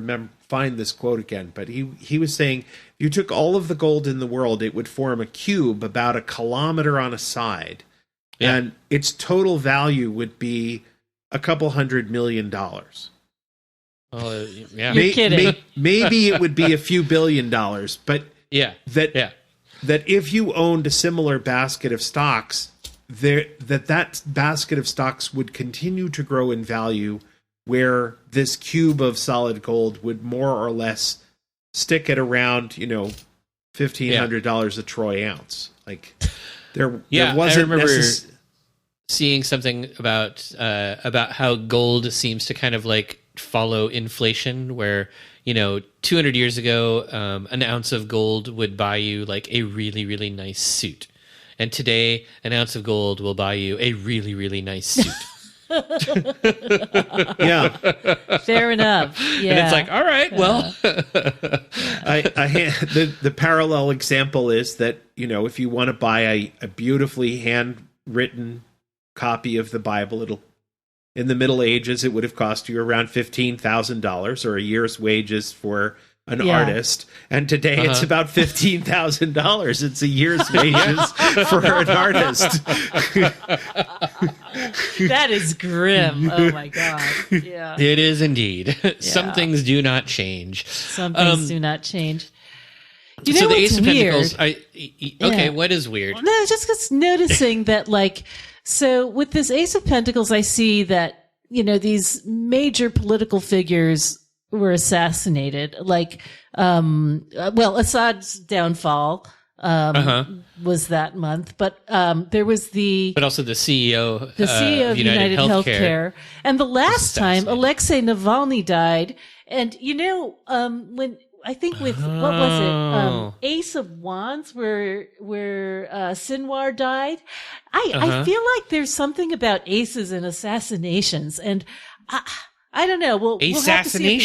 find this quote again, but he was saying, if you took all of the gold in the world, it would form a cube about 1 kilometer on a side, and its total value would be $200 million. Oh, yeah. You're kidding. Maybe it would be a few $1 billion, but that if you owned a similar basket of stocks, that basket of stocks would continue to grow in value, where this cube of solid gold would more or less stick at around, $1,500 a troy ounce. Like there wasn't. I remember seeing something about how gold seems to kind of like follow inflation, where 200 years ago, an ounce of gold would buy you like a really, really nice suit, and today an ounce of gold will buy you a really, really nice suit. Yeah, Fair enough. Yeah. And it's like, all right, well, the parallel example is that if you want to buy a beautifully handwritten copy of the Bible, in the Middle Ages it would have cost you around $15,000 or a year's wages for an artist, and today it's about $15,000. It's a year's wages for an artist. That is grim. Oh my God. Yeah. It is indeed. Some things do not change. Some things do not change. You know so the what's Ace of weird? Pentacles. What is weird? No, just noticing that, like, so with this Ace of Pentacles, I see that, you know, these major political figures were assassinated. Like, Assad's downfall was that month, but there was but also the CEO, of United Healthcare, and the last time Alexei Navalny died, and you know, when I think with what was it, Ace of Wands, where Sinwar died. I feel like there's something about aces and assassinations, and I don't know. We'll have to see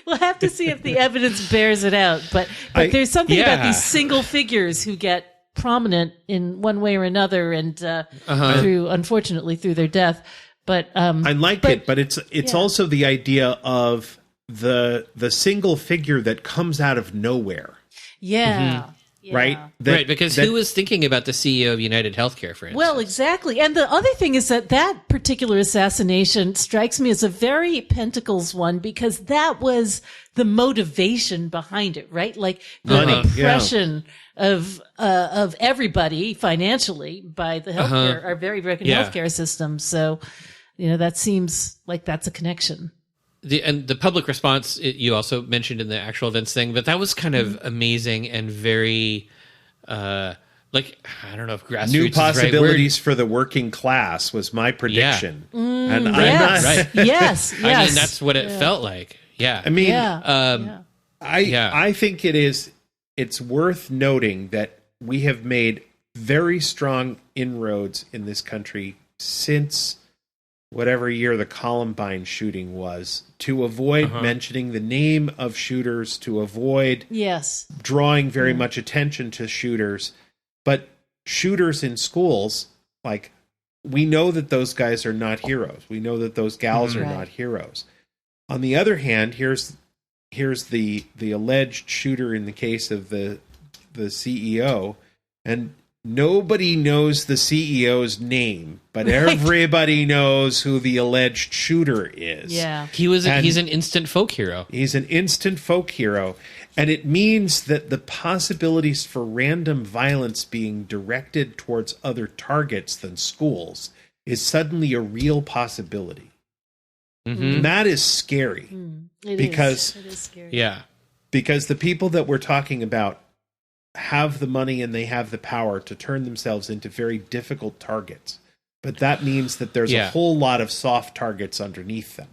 We'll have to see if the evidence bears it out. But there's something about these single figures who get prominent in one way or another, and unfortunately through their death. But I like it, but it's also the idea of the single figure that comes out of nowhere. Yeah. Yeah. Right? Because who was thinking about the CEO of United Healthcare, for instance? Well, exactly. And the other thing is that particular assassination strikes me as a very Pentacles one, because that was the motivation behind it, right? Like the oppression of everybody financially by the healthcare, our very broken healthcare system. So, you know, that seems like that's a connection. And the public response you also mentioned in the actual events thing, but that was kind of amazing and very, I don't know if grassroots new possibilities is the right word. For the working class was my prediction, and yes. I'm not. Yes, I mean, that's what it felt like. Yeah, I mean, I think it's worth noting that we have made very strong inroads in this country since whatever year the Columbine shooting was, to avoid mentioning the name of shooters, to avoid drawing very much attention to shooters. But shooters in schools, like, we know that those guys are not heroes. We know that those gals are not heroes. On the other hand, here's the alleged shooter in the case of the CEO, and nobody knows the CEO's name, but everybody knows who the alleged shooter is. Yeah. he's an instant folk hero. He's an instant folk hero. And it means that the possibilities for random violence being directed towards other targets than schools is suddenly a real possibility. And that is scary. It is scary. Yeah. Because the people that we're talking about have the money and they have the power to turn themselves into very difficult targets. But that means that there's a whole lot of soft targets underneath them.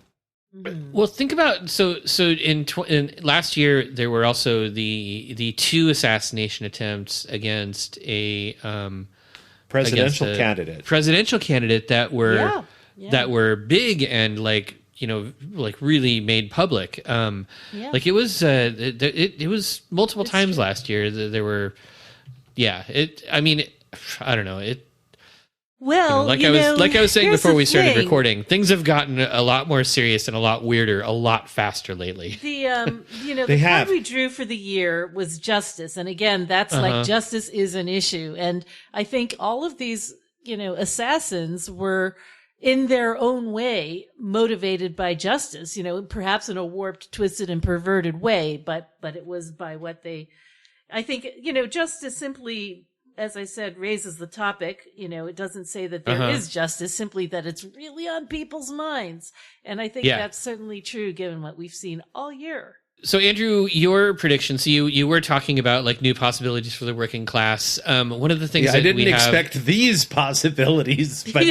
Well, think about so in last year there were also the two assassination attempts against a presidential candidate that were big and really made public. Like it was multiple times last year. There were, I don't know. Well, I was saying before we started recording, things have gotten a lot more serious and a lot weirder, a lot faster lately. The card we drew for the year was justice, and again, that's like justice is an issue, and I think all of these, assassins were in their own way motivated by justice, perhaps in a warped, twisted, and perverted way, but it was by what they, I think, justice simply, as I said, raises the topic. It doesn't say that there is justice, simply that it's really on people's minds. And I think that's certainly true given what we've seen all year. So, Andrew, your prediction, so you were talking about like new possibilities for the working class. One of the things that I didn't expect these possibilities, but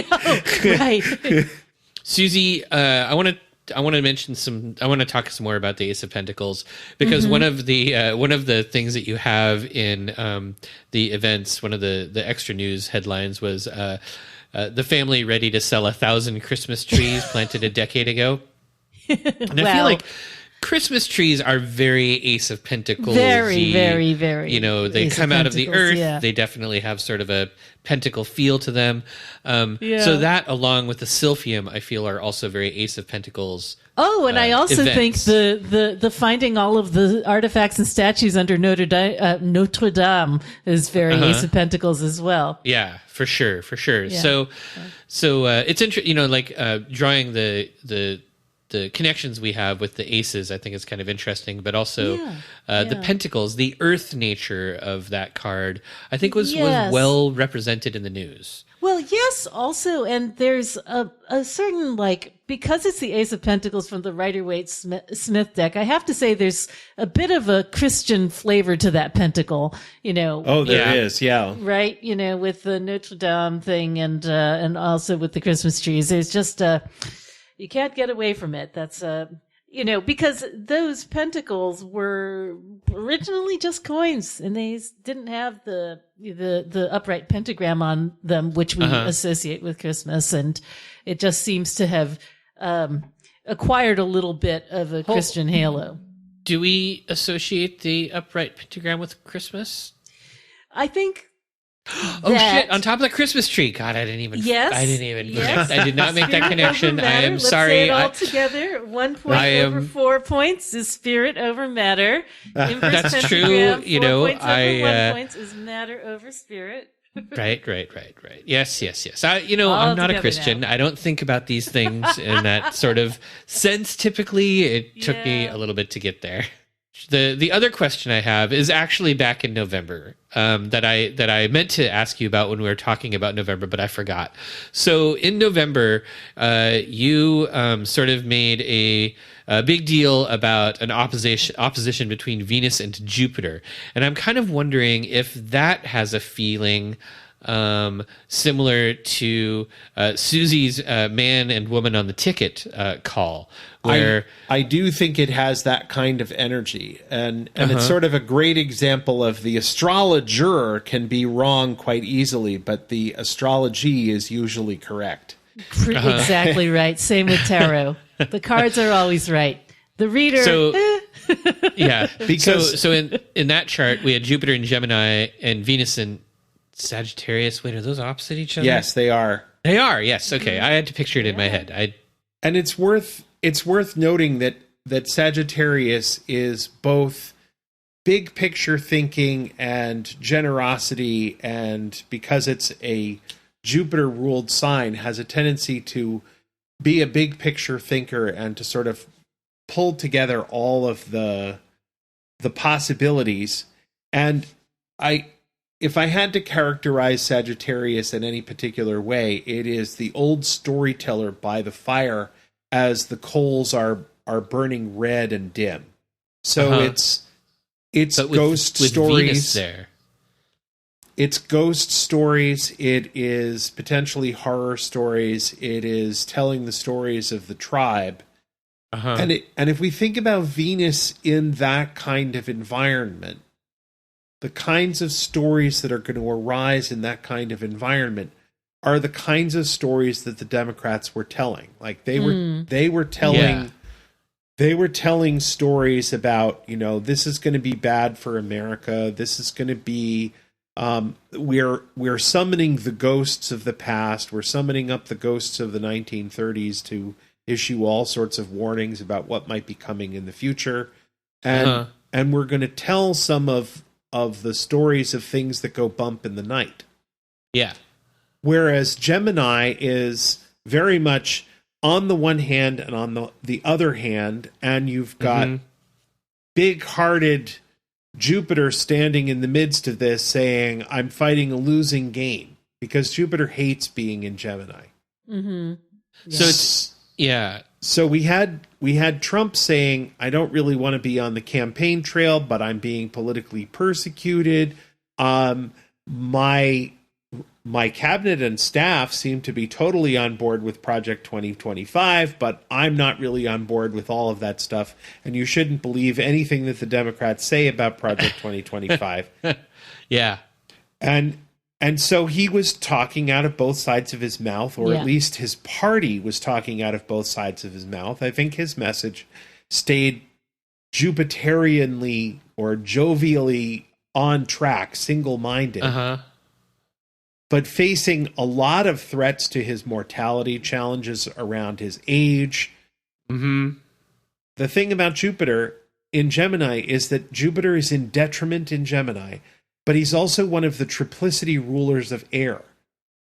right. Susie, I want to mention I want to talk some more about the Ace of Pentacles, because one of the things that you have in the events, one of the extra news headlines was the family ready to sell 1,000 Christmas trees planted a decade ago. And I feel like Christmas trees are very Ace of Pentacles. Very, very, very. You know, they Ace come out of the Pentacles, earth. yeah. They definitely have sort of a pentacle feel to them. Yeah. So that, along with the Sylphium, I feel are also very Ace of Pentacles. Oh, and I also events. think the finding all of the artifacts and statues under Notre Dame is very Ace of Pentacles as well. Yeah, for sure. Yeah. So it's interesting, you know, like drawing the connections we have with the aces, I think is kind of interesting, but also the pentacles, the earth nature of that card, I think was well represented in the news. Well, yes, also, and there's a certain, like, because it's the Ace of Pentacles from the Rider-Waite-Smith deck, I have to say there's a bit of a Christian flavor to that pentacle, you know. Oh, there is, yeah. Right, you know, with the Notre Dame thing and also with the Christmas trees. There's just you can't get away from it. That's you know, because those pentacles were originally just coins, and they didn't have the upright pentagram on them, which we associate with Christmas, and it just seems to have acquired a little bit of a Christian halo. Do we associate the upright pentagram with Christmas? I think. Oh shit! On top of the Christmas tree. God, I didn't even. Yes. I did not make that connection. I am Let's sorry. say it all together. 1 point over 4 points is spirit over matter. Inverse That's pentagram, true. You 4 know, points over 1 points is matter over spirit. Right. Yes. I'm All not a together Christian. now. I don't think about these things in that sort of sense. Typically, it took me a little bit to get there. The other question I have is actually back in November that I meant to ask you about when we were talking about November, but I forgot. So in November, you sort of made a big deal about an opposition between Venus and Jupiter, and I'm kind of wondering if that has a feeling similar to Susie's man and woman on the ticket call, where I do think it has that kind of energy, and it's sort of a great example of the astrologer can be wrong quite easily, but the astrology is usually correct. Exactly right. Same with tarot. The cards are always right. The reader. So yeah, Because- so in that chart we had Jupiter in Gemini and Venus in Sagittarius. Wait, are those opposite each other? Yes, they are. They are. Yes. Okay, I had to picture it in my head. And it's worth noting that Sagittarius is both big picture thinking and generosity, and because it's a Jupiter ruled sign, has a tendency to be a big picture thinker and to sort of pull together all of the possibilities. And if I had to characterize Sagittarius in any particular way, it is the old storyteller by the fire as the coals are burning red and dim. So it's But ghost with stories. Venus there. It's ghost stories. It is potentially horror stories. It is telling the stories of the tribe. And if we think about Venus in that kind of environment, the kinds of stories that are going to arise in that kind of environment are the kinds of stories that the Democrats were telling. Like they were telling stories about, you know, this is going to be bad for America. This is going to be we're summoning the ghosts of the past. We're summoning up the ghosts of the 1930s to issue all sorts of warnings about what might be coming in the future. And we're going to tell some of the stories of things that go bump in the night. Yeah. Whereas Gemini is very much on the one hand and on the other hand, and you've got big-hearted Jupiter standing in the midst of this saying, I'm fighting a losing game, because Jupiter hates being in Gemini. Mm-hmm. Yeah. So it's, yeah. So we had Trump saying, I don't really want to be on the campaign trail, but I'm being politically persecuted. My cabinet and staff seem to be totally on board with Project 2025, but I'm not really on board with all of that stuff. And you shouldn't believe anything that the Democrats say about Project 2025. Yeah. And so he was talking out of both sides of his mouth, or at least his party was talking out of both sides of his mouth. I think his message stayed Jupiterianly or jovially on track, single-minded, but facing a lot of threats to his mortality, challenges around his age. Mm-hmm. The thing about Jupiter in Gemini is that Jupiter is in detriment in Gemini, but he's also one of the triplicity rulers of air.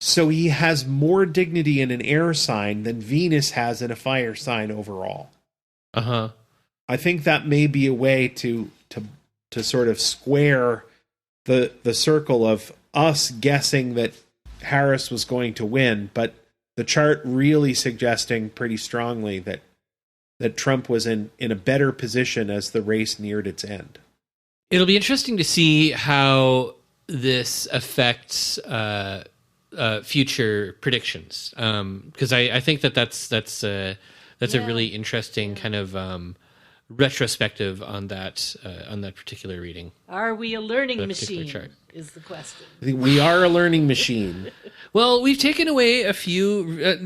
So he has more dignity in an air sign than Venus has in a fire sign overall. I think that may be a way to sort of square the circle of us guessing that Harris was going to win, but the chart really suggesting pretty strongly that Trump was in a better position as the race neared its end. It'll be interesting to see how this affects future predictions, because I think that's a really interesting kind of retrospective on that particular reading. Are we a learning machine? Chart. Is the question. I think we are a learning machine. Well, we've taken away a few,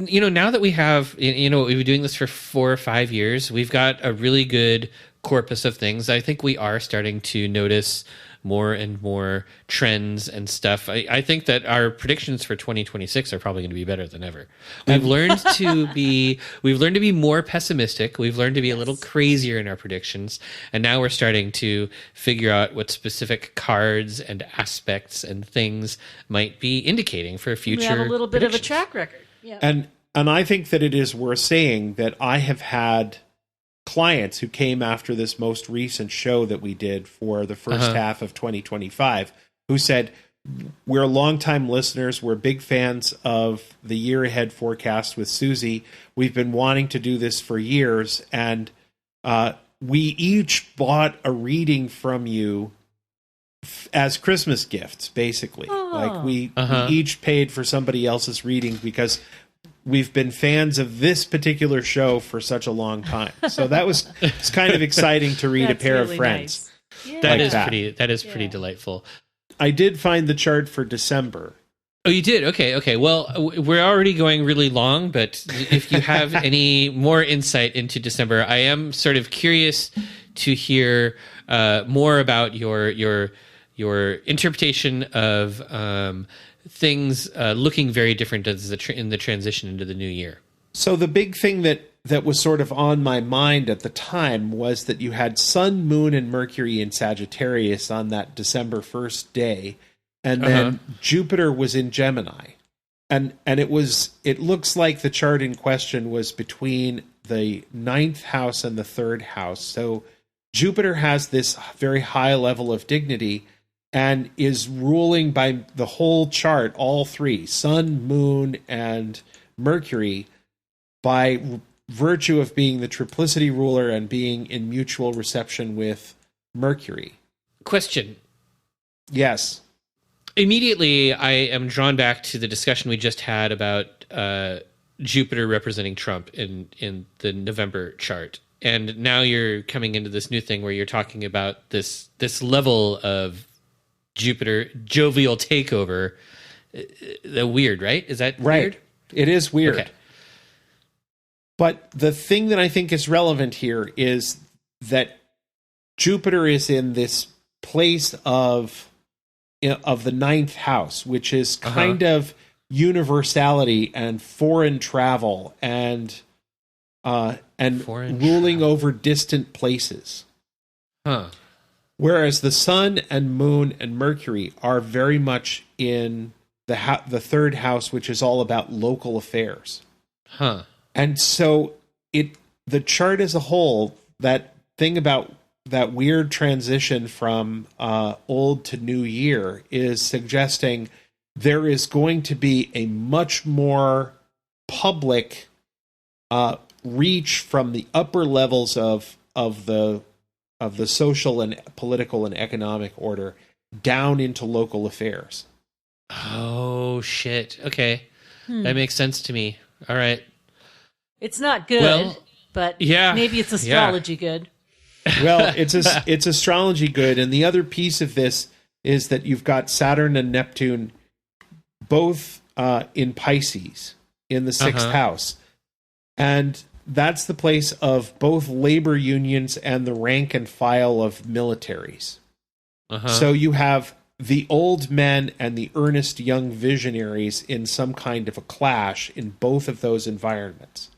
now that we have, we've been doing this for 4 or 5 years, we've got a really good corpus of things. I think we are starting to notice more and more trends and stuff. I think that our predictions for 2026 are probably going to be better than ever. We've learned to be more pessimistic. We've learned to be a little crazier in our predictions, and now we're starting to figure out what specific cards and aspects and things might be indicating for future. We have a little bit of a track record. Yeah. And I think that it is worth saying that I have had clients who came after this most recent show that we did for the first half of 2025 who said, we're longtime listeners, we're big fans of the year ahead forecast with Susie, we've been wanting to do this for years, and we each bought a reading from you as Christmas gifts, basically. Like we each paid for somebody else's reading because we've been fans of this particular show for such a long time. So it's kind of exciting to read a pair really of friends. Nice. Yeah. That is pretty delightful. I did find the chart for December. Oh, you did? Okay. Well, we're already going really long, but if you have any more insight into December, I am sort of curious to hear more about your interpretation of things looking very different as in the transition into the new year. So the big thing that was sort of on my mind at the time was that you had Sun, Moon, and Mercury in Sagittarius on that December 1st day, and then Jupiter was in Gemini. And it looks like the chart in question was between the 9th house and the 3rd house. So Jupiter has this very high level of dignity and is ruling by the whole chart, all three, Sun, Moon, and Mercury, by virtue of being the triplicity ruler and being in mutual reception with Mercury. Question. Yes. Immediately, I am drawn back to the discussion we just had about Jupiter representing Trump in the November chart. And now you're coming into this new thing where you're talking about this level of Jupiter jovial takeover. Weird, right? Is that weird? It is weird. Okay. But the thing that I think is relevant here is that Jupiter is in this place of the 9th house, which is kind of universality and foreign travel and ruling over distant places. Whereas the Sun and Moon and Mercury are very much in the 3rd house, which is all about local affairs. And so the chart as a whole, that thing about that weird transition from old to new year is suggesting there is going to be a much more public reach from the upper levels of the social and political and economic order down into local affairs. Oh, shit. Okay. That makes sense to me. All right. It's not good, but maybe it's astrology good. Well, it's astrology good. And the other piece of this is that you've got Saturn and Neptune both in Pisces in the 6th house. And that's the place of both labor unions and the rank and file of militaries. So you have the old men and the earnest young visionaries in some kind of a clash in both of those environments.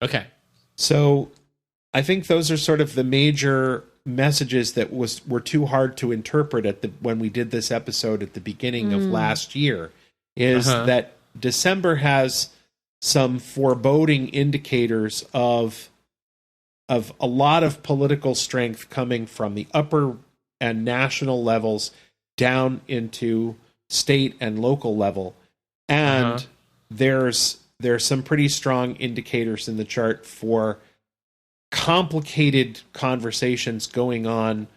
Okay. So I think those are sort of the major messages that were too hard to interpret when we did this episode at the beginning of last year, is that December has some foreboding indicators of a lot of political strength coming from the upper and national levels down into state and local level. And there's some pretty strong indicators in the chart for complicated conversations going on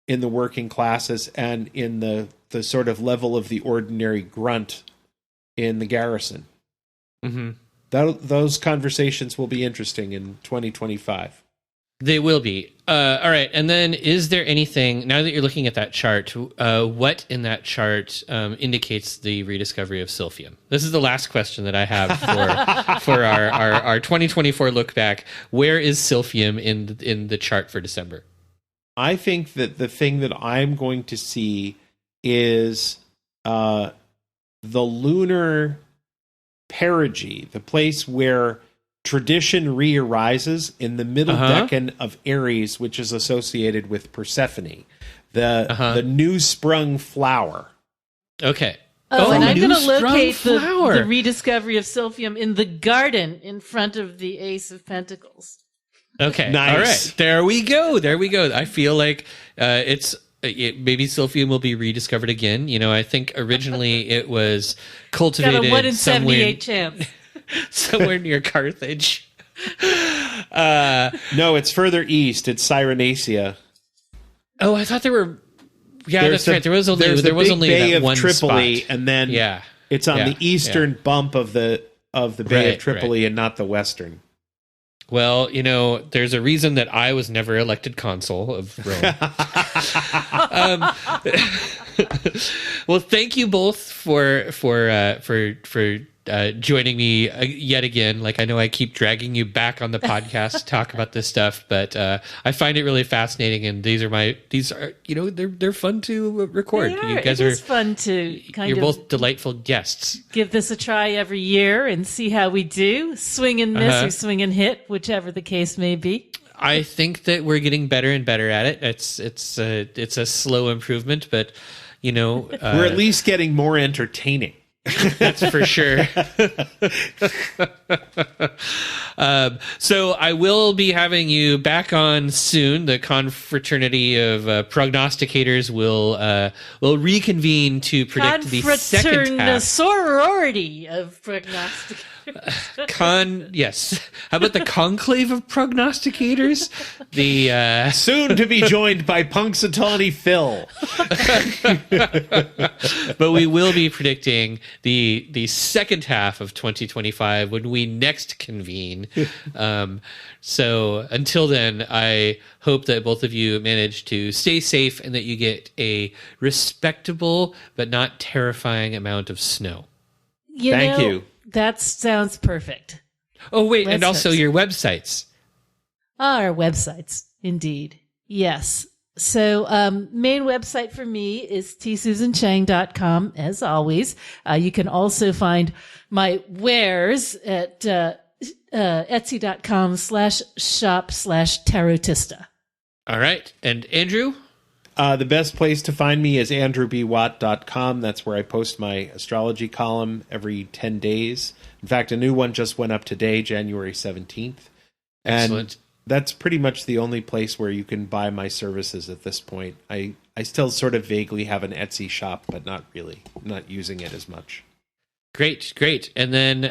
in the working classes and in the sort of level of the ordinary grunt in the garrison. Those conversations will be interesting in 2025. They will be. All right. And then is there anything, now that you're looking at that chart, what in that chart indicates the rediscovery of Silphium? This is the last question that I have for our 2024 look back. Where is Silphium in the chart for December? I think that the thing that I'm going to see is the lunar perigee, the place where tradition re-arises in the middle decan of Aries, which is associated with Persephone, the new sprung flower. Okay. Oh, and I'm going to locate the rediscovery of Silphium in the garden in front of the Ace of Pentacles. Okay. Nice. All right. There we go. I feel like maybe Silphium will be rediscovered again. You know, I think originally it was cultivated. Got a 1 in 78 chance. Somewhere near Carthage. No, it's further east. It's Cyrenacia. Oh, I thought there were. Yeah, that's right. There was only Bay that of one Tripoli, spot. and then it's on the eastern bump of the Bay of Tripoli, and not the western. Well, you know, there's a reason that I was never elected consul of Rome. Well, thank you both for joining me yet again. Like, I know I keep dragging you back on the podcast to talk about this stuff, but I find it really fascinating. And these are you know, they're fun to record. You guys it's fun to you're both delightful guests. Give this a try every year and see how we do. Swing and miss or swing and hit, whichever the case may be. I think that we're getting better and better at it. It's a slow improvement, but you know, we're at least getting more entertaining. That's for sure. So I will be having you back on soon. The confraternity of prognosticators will reconvene to predict the second half. Sorority of prognosticators. Yes. How about the conclave of prognosticators? The soon to be joined by Punxsutawney Phil. But we will be predicting the second half of 2025 when we next convene. So until then, I hope that both of you manage to stay safe and that you get a respectable but not terrifying amount of snow. Thank you. That sounds perfect. Oh, wait, and also your websites. Our websites, indeed. Yes. So main website for me is tsusanchang.com, as always. You can also find my wares at etsy.com/shop/tarotista. All right. And Andrew? The best place to find me is andrewbwatt.com. That's where I post my astrology column every 10 days. In fact, a new one just went up today, January 17th. Excellent. And that's pretty much the only place where you can buy my services at this point. I still sort of vaguely have an Etsy shop, but not really. I'm not using it as much. Great. And then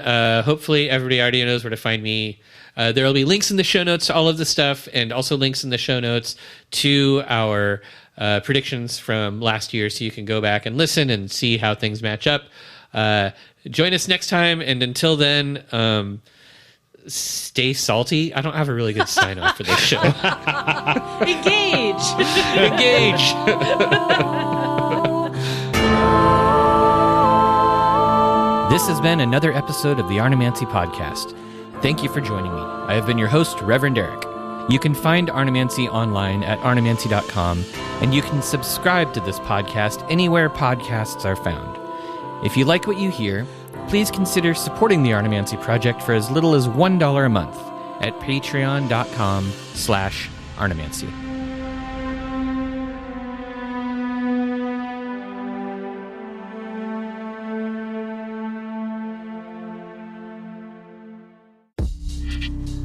hopefully everybody already knows where to find me. There will be links in the show notes to all of the stuff, and also links in the show notes to our predictions from last year, so you can go back and listen and see how things match up. Join us next time, and until then, stay salty. I don't have a really good sign off for this show. Engage. This has been another episode of the Arnemancy Podcast. Thank you for joining me. I have been your host, Reverend Eric. You can find Arnemancy online at arnemancy.com, and you can subscribe to this podcast anywhere podcasts are found. If you like what you hear, please consider supporting the Arnemancy Project for as little as $1 a month at patreon.com/arnemancy.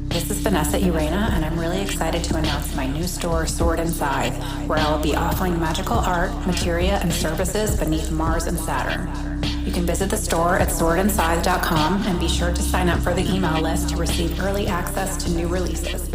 This is Vanessa Urena, and I'm really excited to announce my new store, Sword and Scythe, where I will be offering magical art, materia, and services beneath Mars and Saturn. You can visit the store at swordandscythe.com and be sure to sign up for the email list to receive early access to new releases.